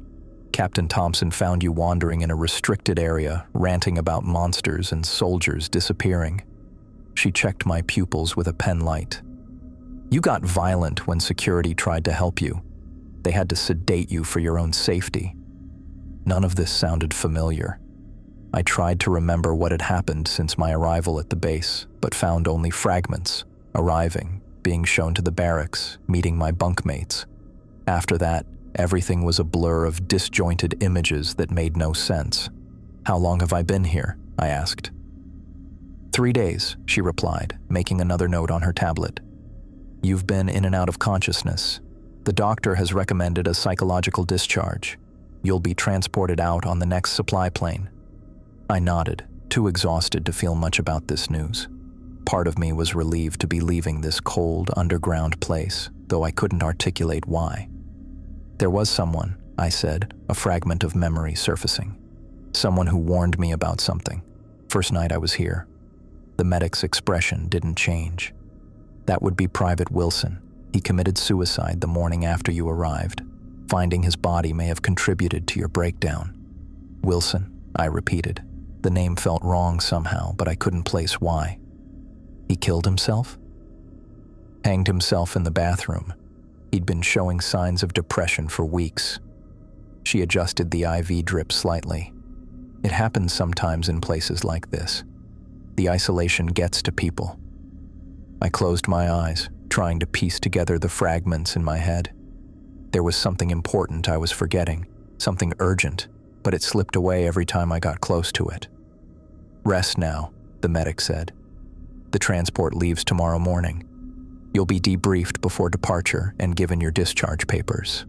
Captain Thompson found you wandering in a restricted area, ranting about monsters and soldiers disappearing." She checked my pupils with a pen light. "You got violent when security tried to help you. They had to sedate you for your own safety." None of this sounded familiar. I tried to remember what had happened since my arrival at the base, but found only fragments: arriving, being shown to the barracks, meeting my bunkmates. After that, everything was a blur of disjointed images that made no sense. "How long have I been here?" I asked. 3 days, she replied, making another note on her tablet. "You've been in and out of consciousness. The doctor has recommended a psychological discharge. You'll be transported out on the next supply plane." I nodded, too exhausted to feel much about this news. Part of me was relieved to be leaving this cold, underground place, though I couldn't articulate why. "There was someone," I said, a fragment of memory surfacing. "Someone who warned me about something. First night I was here." The medic's expression didn't change. "That would be Private Wilson. He committed suicide the morning after you arrived. Finding his body may have contributed to your breakdown." "Wilson," I repeated. The name felt wrong somehow, but I couldn't place why. "He killed himself?" "Hanged himself in the bathroom. He'd been showing signs of depression for weeks." She adjusted the IV drip slightly. "It happens sometimes in places like this. The isolation gets to people." I closed my eyes, trying to piece together the fragments in my head. There was something important I was forgetting, something urgent, but it slipped away every time I got close to it. "Rest now," the medic said. "The transport leaves tomorrow morning. You'll be debriefed before departure and given your discharge papers."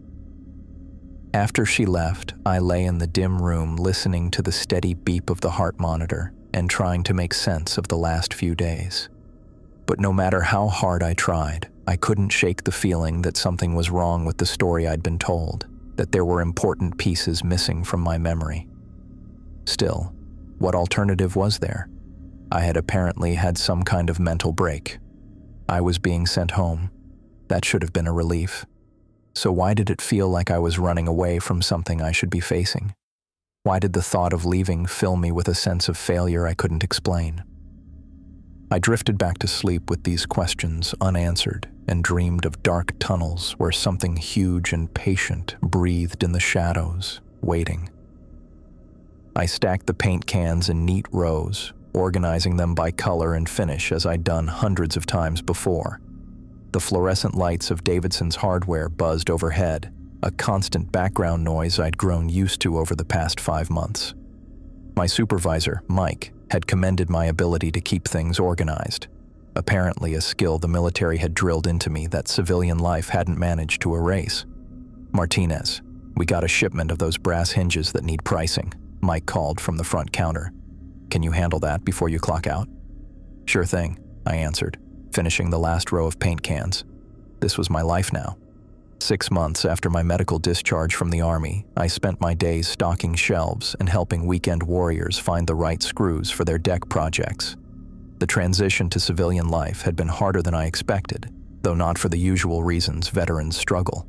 After she left, I lay in the dim room listening to the steady beep of the heart monitor and trying to make sense of the last few days. But no matter how hard I tried, I couldn't shake the feeling that something was wrong with the story I'd been told, that there were important pieces missing from my memory. Still, what alternative was there? I had apparently had some kind of mental break. I was being sent home. That should have been a relief. So why did it feel like I was running away from something I should be facing? Why did the thought of leaving fill me with a sense of failure I couldn't explain? I drifted back to sleep with these questions unanswered and dreamed of dark tunnels where something huge and patient breathed in the shadows, waiting. I stacked the paint cans in neat rows, organizing them by color and finish as I'd done hundreds of times before. The fluorescent lights of Davidson's hardware buzzed overhead, a constant background noise I'd grown used to over the past 5 months. My supervisor, Mike, had commended my ability to keep things organized, apparently a skill the military had drilled into me that civilian life hadn't managed to erase. "Martinez, we got a shipment of those brass hinges that need pricing," Mike called from the front counter. "Can you handle that before you clock out?" "Sure thing," I answered, finishing the last row of paint cans. This was my life now. 6 months after my medical discharge from the Army, I spent my days stocking shelves and helping weekend warriors find the right screws for their deck projects. The transition to civilian life had been harder than I expected, though not for the usual reasons veterans struggle.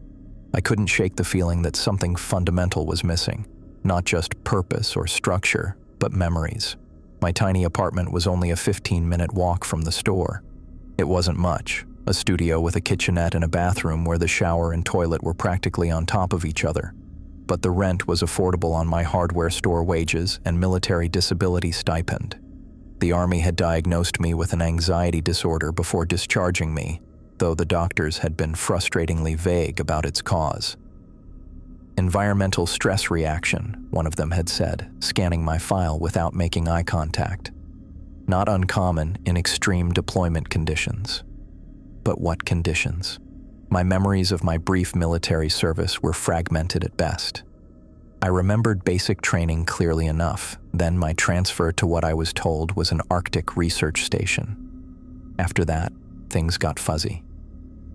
I couldn't shake the feeling that something fundamental was missing, not just purpose or structure, but memories. My tiny apartment was only a 15-minute walk from the store. It wasn't much, a studio with a kitchenette and a bathroom where the shower and toilet were practically on top of each other. But the rent was affordable on my hardware store wages and military disability stipend. The Army had diagnosed me with an anxiety disorder before discharging me, though the doctors had been frustratingly vague about its cause. "Environmental stress reaction," one of them had said, scanning my file without making eye contact. Not uncommon in extreme deployment conditions. But what conditions? My memories of my brief military service were fragmented at best. I remembered basic training clearly enough, then my transfer to what I was told was an Arctic research station. After that, things got fuzzy.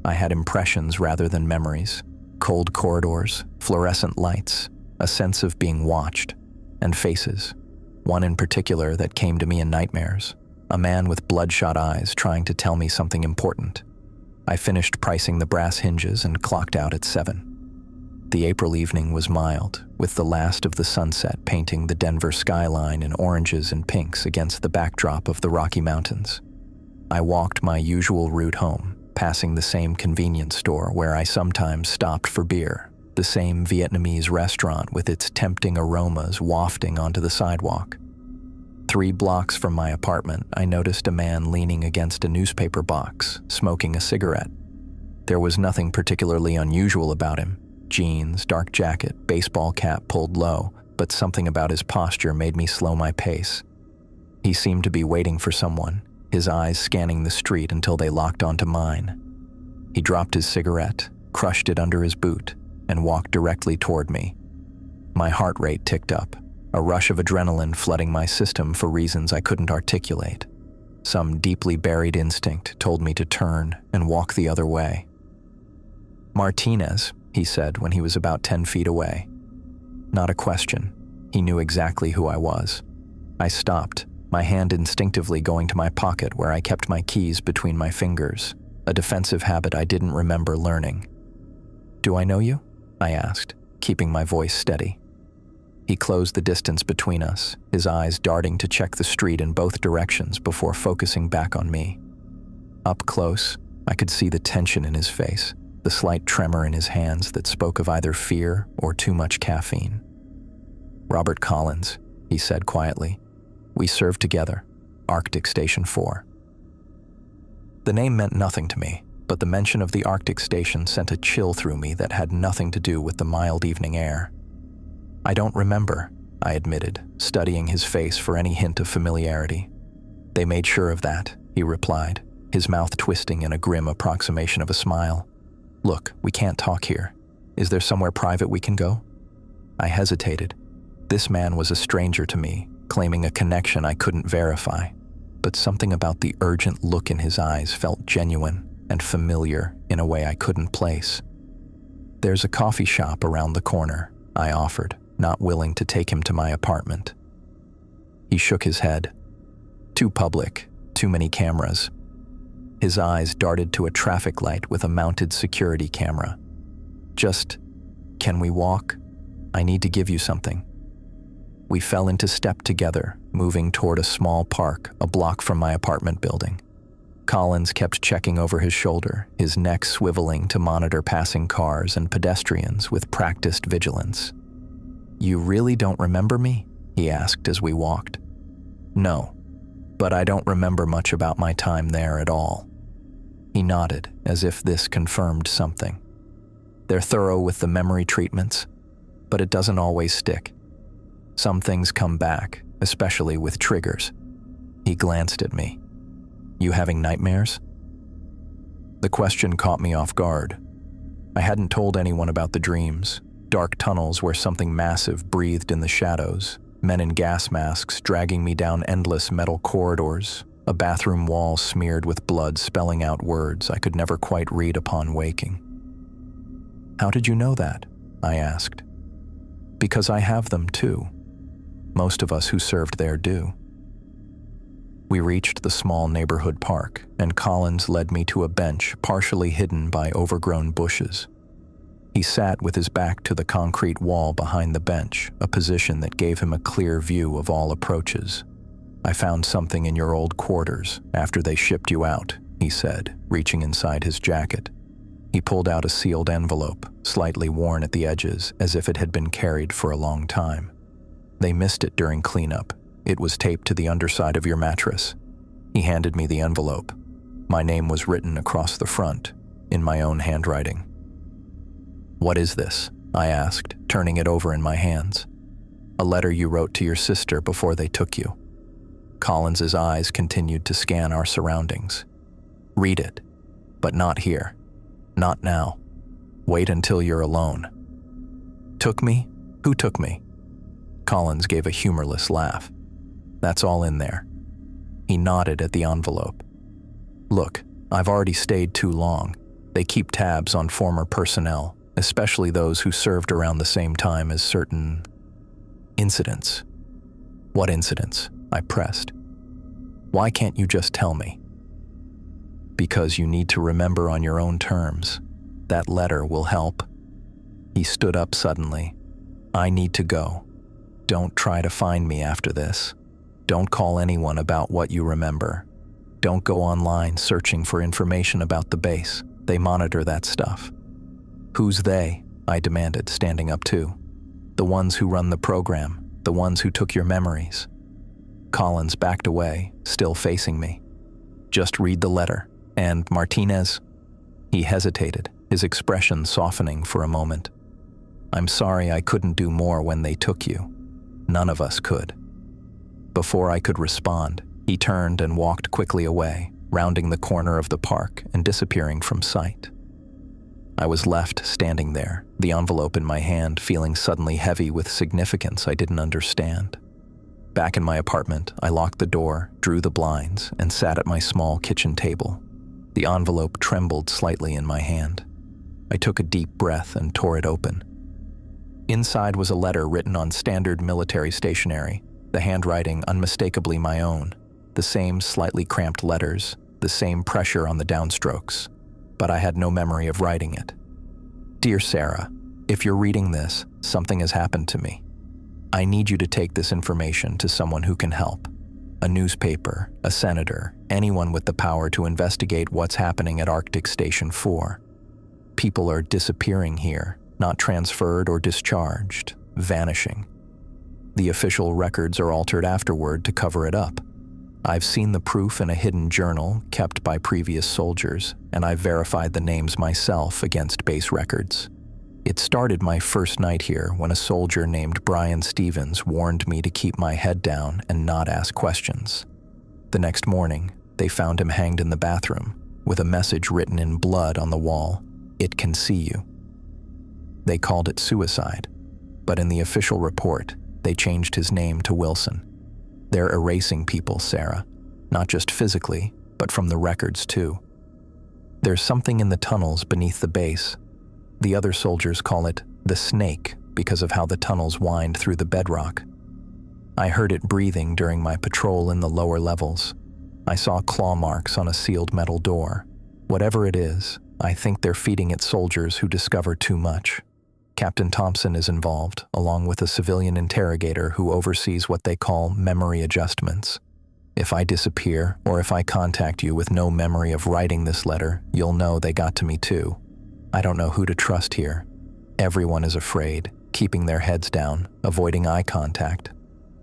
I had impressions rather than memories. Cold corridors, fluorescent lights, a sense of being watched, and faces. One in particular that came to me in nightmares, a man with bloodshot eyes trying to tell me something important. I finished pricing the brass hinges and clocked out at 7. The April evening was mild, with the last of the sunset painting the Denver skyline in oranges and pinks against the backdrop of the Rocky Mountains. I walked my usual route home, passing the same convenience store where I sometimes stopped for beer, the same Vietnamese restaurant with its tempting aromas wafting onto the sidewalk. 3 blocks from my apartment, I noticed a man leaning against a newspaper box, smoking a cigarette. There was nothing particularly unusual about him. Jeans, dark jacket, baseball cap pulled low, but something about his posture made me slow my pace. He seemed to be waiting for someone, his eyes scanning the street until they locked onto mine. He dropped his cigarette, crushed it under his boot, and walked directly toward me. My heart rate ticked up, a rush of adrenaline flooding my system for reasons I couldn't articulate. Some deeply buried instinct told me to turn and walk the other way. "Martinez," he said when he was about 10 feet away. Not a question. He knew exactly who I was. I stopped, my hand instinctively going to my pocket where I kept my keys between my fingers, a defensive habit I didn't remember learning. "Do I know you?" I asked, keeping my voice steady. He closed the distance between us, his eyes darting to check the street in both directions before focusing back on me. Up close, I could see the tension in his face, the slight tremor in his hands that spoke of either fear or too much caffeine. "Robert Collins," he said quietly. "We served together, Arctic Station 4. The name meant nothing to me, but the mention of the Arctic Station sent a chill through me that had nothing to do with the mild evening air. "I don't remember," I admitted, studying his face for any hint of familiarity. "They made sure of that," he replied, his mouth twisting in a grim approximation of a smile. "Look, we can't talk here. Is there somewhere private we can go?" I hesitated. This man was a stranger to me, claiming a connection I couldn't verify, but something about the urgent look in his eyes felt genuine and familiar in a way I couldn't place. "There's a coffee shop around the corner," I offered, not willing to take him to my apartment. He shook his head. "Too public, too many cameras." His eyes darted to a traffic light with a mounted security camera. "Just, can we walk? I need to give you something." We fell into step together, moving toward a small park a block from my apartment building. Collins kept checking over his shoulder, his neck swiveling to monitor passing cars and pedestrians with practiced vigilance. "You really don't remember me?" he asked as we walked. "No, but I don't remember much about my time there at all." He nodded, as if this confirmed something. "They're thorough with the memory treatments, but it doesn't always stick. Some things come back, especially with triggers." He glanced at me. "You having nightmares?" The question caught me off guard. I hadn't told anyone about the dreams, dark tunnels where something massive breathed in the shadows, men in gas masks dragging me down endless metal corridors, a bathroom wall smeared with blood spelling out words I could never quite read upon waking. "How did you know that?" I asked. "Because I have them too. Most of us who served there do." We reached the small neighborhood park, and Collins led me to a bench partially hidden by overgrown bushes. He sat with his back to the concrete wall behind the bench, a position that gave him a clear view of all approaches. "I found something in your old quarters after they shipped you out," he said, reaching inside his jacket. He pulled out a sealed envelope, slightly worn at the edges as if it had been carried for a long time. "They missed it during cleanup. It was taped to the underside of your mattress." He handed me the envelope. My name was written across the front, in my own handwriting. "What is this?" I asked, turning it over in my hands. "A letter you wrote to your sister before they took you." Collins's eyes continued to scan our surroundings. "Read it, but not here. Not now. Wait until you're alone." "Took me? Who took me?" Collins gave a humorless laugh. "That's all in there." He nodded at the envelope. "Look, I've already stayed too long. They keep tabs on former personnel, especially those who served around the same time as certain incidents." "What incidents?" I pressed. "Why can't you just tell me?" "Because you need to remember on your own terms. That letter will help." He stood up suddenly. "I need to go. Don't try to find me after this. Don't call anyone about what you remember. Don't go online searching for information about the base. They monitor that stuff." "Who's they?" I demanded, standing up too. "The ones who run the program, the ones who took your memories." Collins backed away, still facing me. "Just read the letter. And Martinez?" He hesitated, his expression softening for a moment. "I'm sorry I couldn't do more when they took you. None of us could." Before I could respond, he turned and walked quickly away, rounding the corner of the park and disappearing from sight. I was left standing there, the envelope in my hand, feeling suddenly heavy with significance I didn't understand. Back in my apartment, I locked the door, drew the blinds, and sat at my small kitchen table. The envelope trembled slightly in my hand. I took a deep breath and tore it open. Inside was a letter written on standard military stationery, the handwriting unmistakably my own, the same slightly cramped letters, the same pressure on the downstrokes, but I had no memory of writing it. "Dear Sarah, if you're reading this, something has happened to me. I need you to take this information to someone who can help. A newspaper, a senator, anyone with the power to investigate what's happening at Arctic Station 4. People are disappearing here, not transferred or discharged, vanishing. The official records are altered afterward to cover it up. I've seen the proof in a hidden journal kept by previous soldiers, and I've verified the names myself against base records. It started my first night here when a soldier named Brian Stevens warned me to keep my head down and not ask questions. The next morning, they found him hanged in the bathroom, with a message written in blood on the wall, 'It can see you.' They called it suicide, but in the official report, they changed his name to Wilson. They're erasing people, Sarah, not just physically, but from the records too. There's something in the tunnels beneath the base. The other soldiers call it the snake because of how the tunnels wind through the bedrock. I heard it breathing during my patrol in the lower levels. I saw claw marks on a sealed metal door. Whatever it is, I think they're feeding it soldiers who discover too much. Captain Thompson is involved, along with a civilian interrogator who oversees what they call memory adjustments. If I disappear, or if I contact you with no memory of writing this letter, you'll know they got to me too. I don't know who to trust here. Everyone is afraid, keeping their heads down, avoiding eye contact.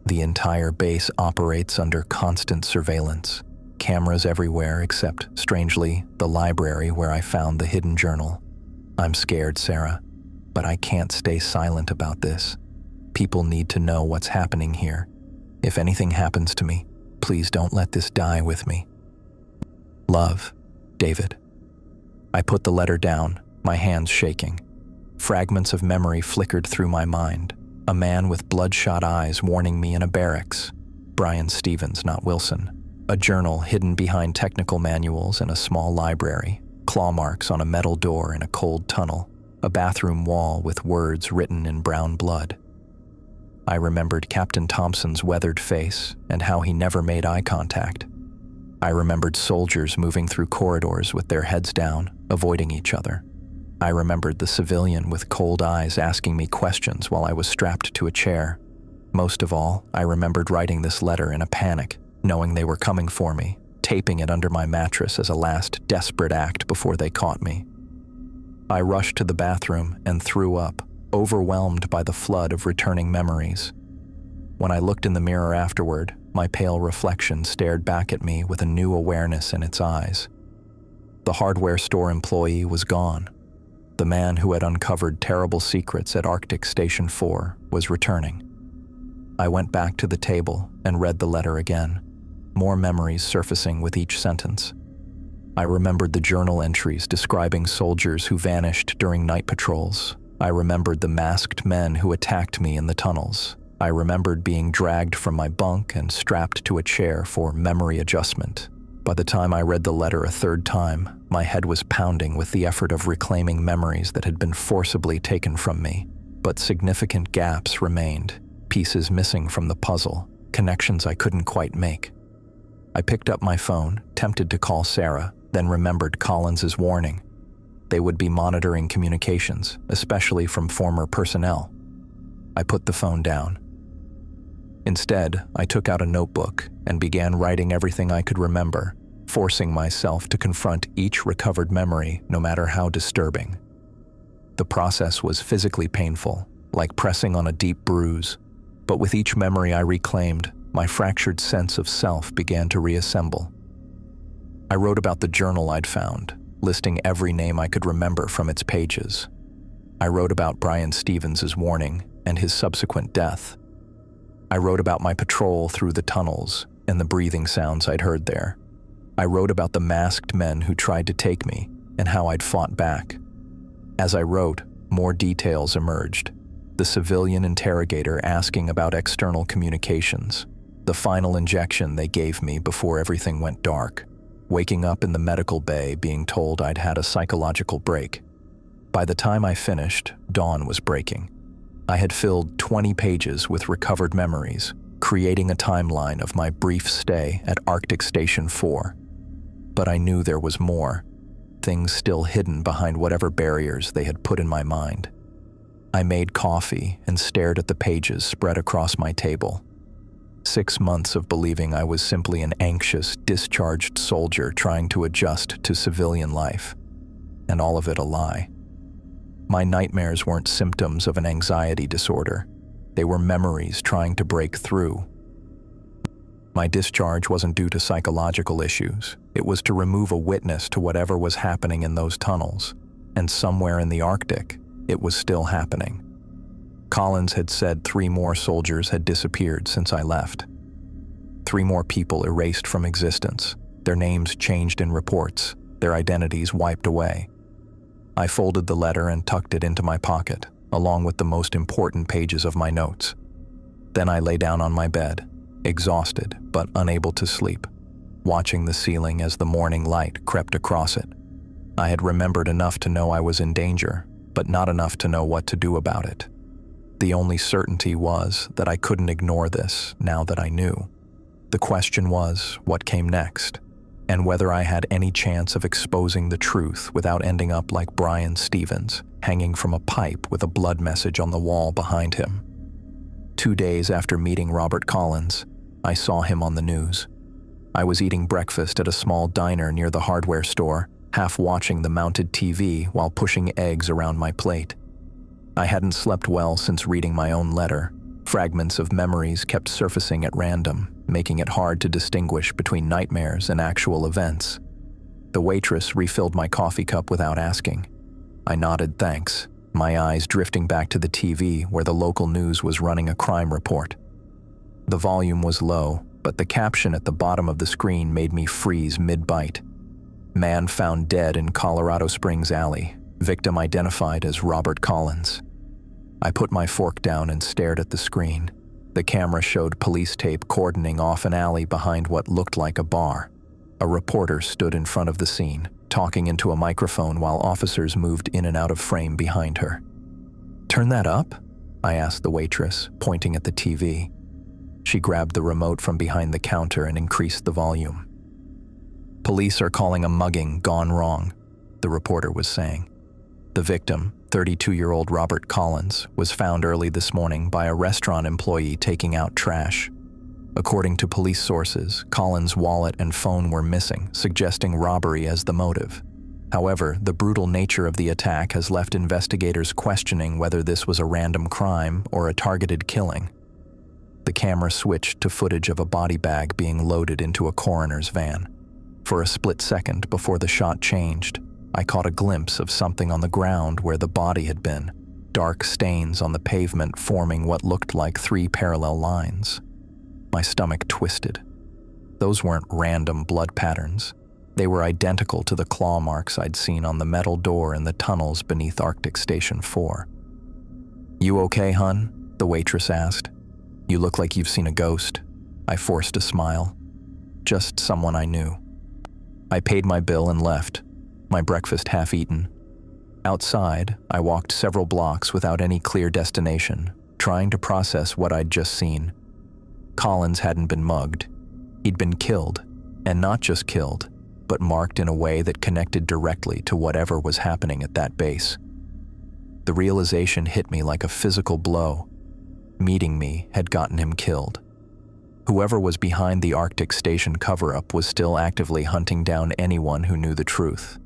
The entire base operates under constant surveillance. Cameras everywhere except, strangely, the library where I found the hidden journal. I'm scared, Sarah, but I can't stay silent about this. People need to know what's happening here. If anything happens to me, please don't let this die with me. Love, David. I put the letter down, my hands shaking. Fragments of memory flickered through my mind. A man with bloodshot eyes warning me in a barracks. Brian Stevens, not Wilson. A journal hidden behind technical manuals in a small library. Claw marks on a metal door in a cold tunnel. A bathroom wall with words written in brown blood. I remembered Captain Thompson's weathered face and how he never made eye contact. I remembered soldiers moving through corridors with their heads down, avoiding each other. I remembered the civilian with cold eyes asking me questions while I was strapped to a chair. Most of all, I remembered writing this letter in a panic, knowing they were coming for me, taping it under my mattress as a last desperate act before they caught me. I rushed to the bathroom and threw up, overwhelmed by the flood of returning memories. When I looked in the mirror afterward, my pale reflection stared back at me with a new awareness in its eyes. The hardware store employee was gone. The man who had uncovered terrible secrets at Arctic Station 4 was returning. I went back to the table and read the letter again, more memories surfacing with each sentence. I remembered the journal entries describing soldiers who vanished during night patrols. I remembered the masked men who attacked me in the tunnels. I remembered being dragged from my bunk and strapped to a chair for memory adjustment. By the time I read the letter a third time, my head was pounding with the effort of reclaiming memories that had been forcibly taken from me. But significant gaps remained, pieces missing from the puzzle, connections I couldn't quite make. I picked up my phone, tempted to call Sarah, then remembered Collins's warning. They would be monitoring communications, especially from former personnel. I put the phone down. Instead, I took out a notebook and began writing everything I could remember, forcing myself to confront each recovered memory, no matter how disturbing. The process was physically painful, like pressing on a deep bruise, but with each memory I reclaimed, my fractured sense of self began to reassemble. I wrote about the journal I'd found, listing every name I could remember from its pages. I wrote about Brian Stevens' warning and his subsequent death. I wrote about my patrol through the tunnels and the breathing sounds I'd heard there. I wrote about the masked men who tried to take me and how I'd fought back. As I wrote, more details emerged. The civilian interrogator asking about external communications, the final injection they gave me before everything went dark, waking up in the medical bay being told I'd had a psychological break. By the time I finished, dawn was breaking. I had filled 20 pages with recovered memories, creating a timeline of my brief stay at Arctic Station 4. But I knew there was more, things still hidden behind whatever barriers they had put in my mind. I made coffee and stared at the pages spread across my table. 6 months of believing I was simply an anxious, discharged soldier trying to adjust to civilian life. And all of it a lie. My nightmares weren't symptoms of an anxiety disorder. They were memories trying to break through. My discharge wasn't due to psychological issues. It was to remove a witness to whatever was happening in those tunnels. And somewhere in the Arctic, it was still happening. Collins had said 3 more soldiers had disappeared since I left. 3 more people erased from existence, their names changed in reports, their identities wiped away. I folded the letter and tucked it into my pocket, along with the most important pages of my notes. Then I lay down on my bed, exhausted but unable to sleep, watching the ceiling as the morning light crept across it. I had remembered enough to know I was in danger, but not enough to know what to do about it. The only certainty was that I couldn't ignore this now that I knew. The question was, what came next, and whether I had any chance of exposing the truth without ending up like Brian Stevens, hanging from a pipe with a blood message on the wall behind him. 2 days after meeting Robert Collins, I saw him on the news. I was eating breakfast at a small diner near the hardware store, half watching the mounted TV while pushing eggs around my plate. I hadn't slept well since reading my own letter. Fragments of memories kept surfacing at random, making it hard to distinguish between nightmares and actual events. The waitress refilled my coffee cup without asking. I nodded thanks, my eyes drifting back to the TV where the local news was running a crime report. The volume was low, but the caption at the bottom of the screen made me freeze mid-bite. Man found dead in Colorado Springs Alley, victim identified as Robert Collins. I put my fork down and stared at the screen. The camera showed police tape cordoning off an alley behind what looked like a bar. A reporter stood in front of the scene, talking into a microphone while officers moved in and out of frame behind her. "Turn that up?" I asked the waitress, pointing at the TV. She grabbed the remote from behind the counter and increased the volume. "Police are calling a mugging gone wrong," the reporter was saying. The victim, 32-year-old Robert Collins, was found early this morning by a restaurant employee taking out trash. According to police sources, Collins' wallet and phone were missing, suggesting robbery as the motive. However, the brutal nature of the attack has left investigators questioning whether this was a random crime or a targeted killing. The camera switched to footage of a body bag being loaded into a coroner's van. For a split second before the shot changed, I caught a glimpse of something on the ground where the body had been, dark stains on the pavement forming what looked like 3 parallel lines. My stomach twisted. Those weren't random blood patterns. They were identical to the claw marks I'd seen on the metal door in the tunnels beneath Arctic Station 4. "You okay, hun?" the waitress asked. "You look like you've seen a ghost." I forced a smile. "Just someone I knew." I paid my bill and left, my breakfast half-eaten. Outside, I walked several blocks without any clear destination, trying to process what I'd just seen. Collins hadn't been mugged. He'd been killed, and not just killed, but marked in a way that connected directly to whatever was happening at that base. The realization hit me like a physical blow. Meeting me had gotten him killed. Whoever was behind the Arctic Station cover-up was still actively hunting down anyone who knew the truth.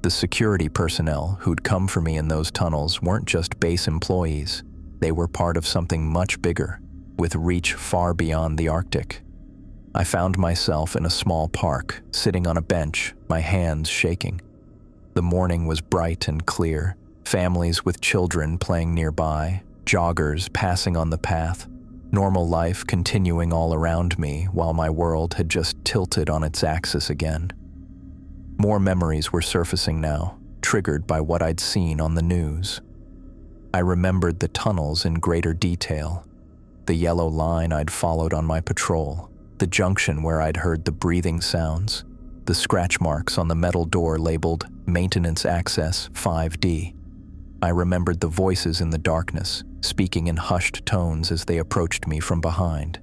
The security personnel who'd come for me in those tunnels weren't just base employees. They were part of something much bigger, with reach far beyond the Arctic. I found myself in a small park, sitting on a bench, my hands shaking. The morning was bright and clear, families with children playing nearby, joggers passing on the path, normal life continuing all around me while my world had just tilted on its axis again. More memories were surfacing now, triggered by what I'd seen on the news. I remembered the tunnels in greater detail, the yellow line I'd followed on my patrol, the junction where I'd heard the breathing sounds, the scratch marks on the metal door labeled Maintenance Access 5D. I remembered the voices in the darkness, speaking in hushed tones as they approached me from behind.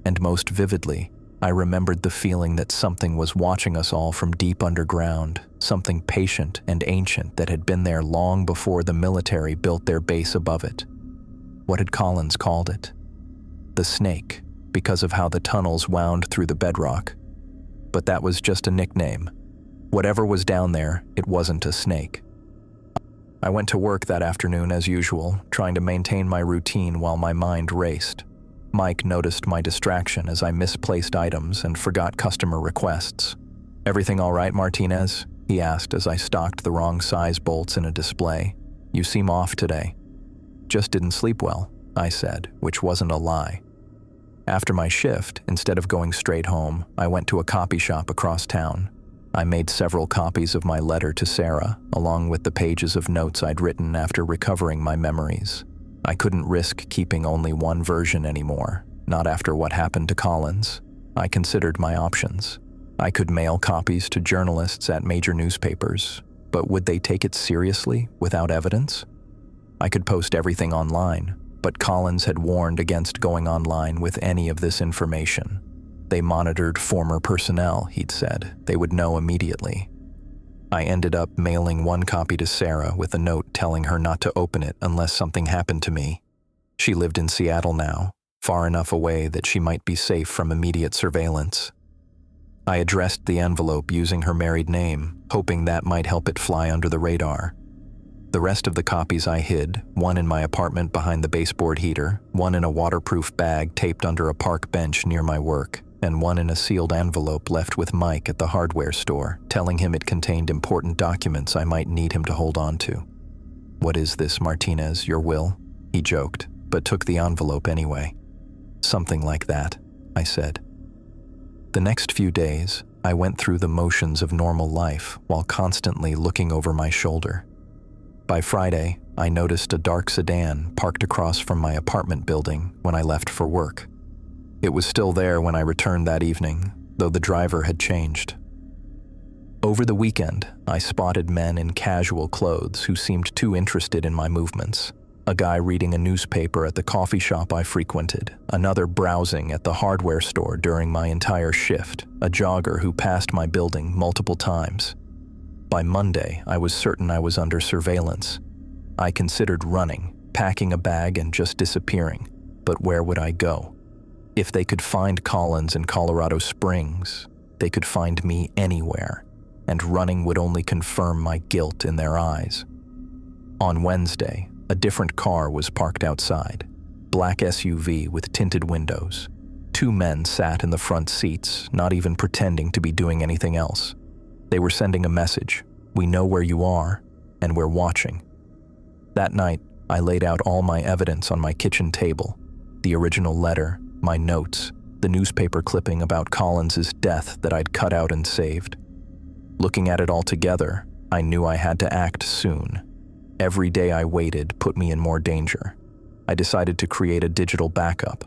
And most vividly, I remembered the feeling that something was watching us all from deep underground, something patient and ancient that had been there long before the military built their base above it. What had Collins called it? The Snake, because of how the tunnels wound through the bedrock. But that was just a nickname. Whatever was down there, it wasn't a snake. I went to work that afternoon as usual, trying to maintain my routine while my mind raced. Mike noticed my distraction as I misplaced items and forgot customer requests. "Everything all right, Martinez?" he asked as I stocked the wrong size bolts in a display. "You seem off today." "Just didn't sleep well," I said, which wasn't a lie. After my shift, instead of going straight home, I went to a copy shop across town. I made several copies of my letter to Sarah, along with the pages of notes I'd written after recovering my memories. I couldn't risk keeping only one version anymore, not after what happened to Collins. I considered my options. I could mail copies to journalists at major newspapers, but would they take it seriously without evidence? I could post everything online, but Collins had warned against going online with any of this information. They monitored former personnel, he'd said. They would know immediately. I ended up mailing one copy to Sarah with a note telling her not to open it unless something happened to me. She lived in Seattle now, far enough away that she might be safe from immediate surveillance. I addressed the envelope using her married name, hoping that might help it fly under the radar. The rest of the copies I hid, one in my apartment behind the baseboard heater, one in a waterproof bag taped under a park bench near my work, and one in a sealed envelope left with Mike at the hardware store, telling him it contained important documents I might need him to hold on to. "What is this, Martinez, your will?" he joked, but took the envelope anyway. "Something like that," I said. The next few days, I went through the motions of normal life while constantly looking over my shoulder. By Friday, I noticed a dark sedan parked across from my apartment building when I left for work. It was still there when I returned that evening, though the driver had changed. Over the weekend, I spotted men in casual clothes who seemed too interested in my movements. A guy reading a newspaper at the coffee shop I frequented, another browsing at the hardware store during my entire shift, a jogger who passed my building multiple times. By Monday, I was certain I was under surveillance. I considered running, packing a bag and just disappearing, but where would I go? If they could find Collins in Colorado Springs, they could find me anywhere, and running would only confirm my guilt in their eyes. On Wednesday, a different car was parked outside, black SUV with tinted windows. Two men sat in the front seats, not even pretending to be doing anything else. They were sending a message: "We know where you are, and we're watching." That night, I laid out all my evidence on my kitchen table: the original letter, my notes, the newspaper clipping about Collins's death that I'd cut out and saved. Looking at it all together, I knew I had to act soon. Every day I waited put me in more danger. I decided to create a digital backup.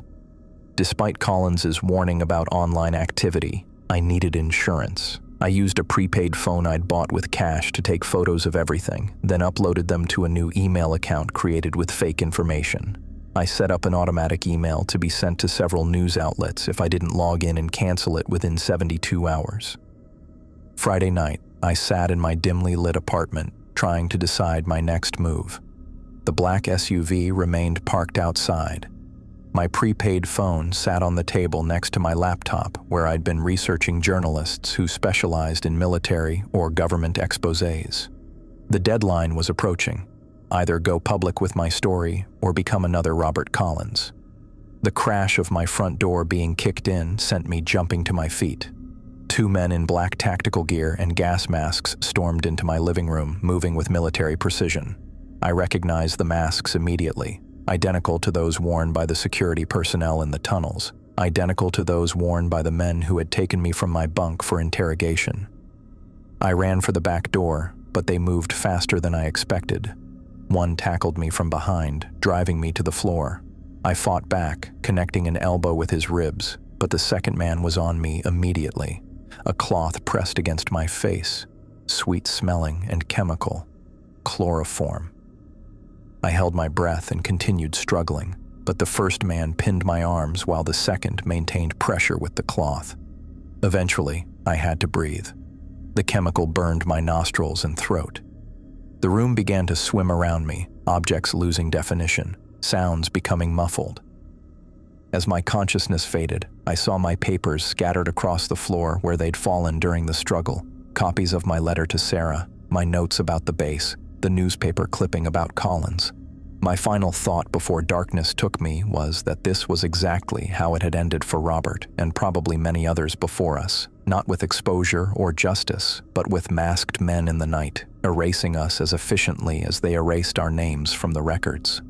Despite Collins's warning about online activity, I needed insurance. I used a prepaid phone I'd bought with cash to take photos of everything, then uploaded them to a new email account created with fake information. I set up an automatic email to be sent to several news outlets if I didn't log in and cancel it within 72 hours. Friday night, I sat in my dimly lit apartment, trying to decide my next move. The black SUV remained parked outside. My prepaid phone sat on the table next to my laptop, where I'd been researching journalists who specialized in military or government exposés. The deadline was approaching: either go public with my story or become another Robert Collins. The crash of my front door being kicked in sent me jumping to my feet. Two men in black tactical gear and gas masks stormed into my living room, moving with military precision. I recognized the masks immediately. Identical to those worn by the security personnel in the tunnels, identical to those worn by the men who had taken me from my bunk for interrogation. I ran for the back door, but they moved faster than I expected. One tackled me from behind, driving me to the floor. I fought back, connecting an elbow with his ribs, but the second man was on me immediately. A cloth pressed against my face, sweet-smelling and chemical, chloroform. I held my breath and continued struggling, but the first man pinned my arms while the second maintained pressure with the cloth. Eventually, I had to breathe. The chemical burned my nostrils and throat. The room began to swim around me, objects losing definition, sounds becoming muffled. As my consciousness faded, I saw my papers scattered across the floor where they'd fallen during the struggle, copies of my letter to Sarah, my notes about the base, the newspaper clipping about Collins. My final thought before darkness took me was that this was exactly how it had ended for Robert and probably many others before us, not with exposure or justice, but with masked men in the night, erasing us as efficiently as they erased our names from the records.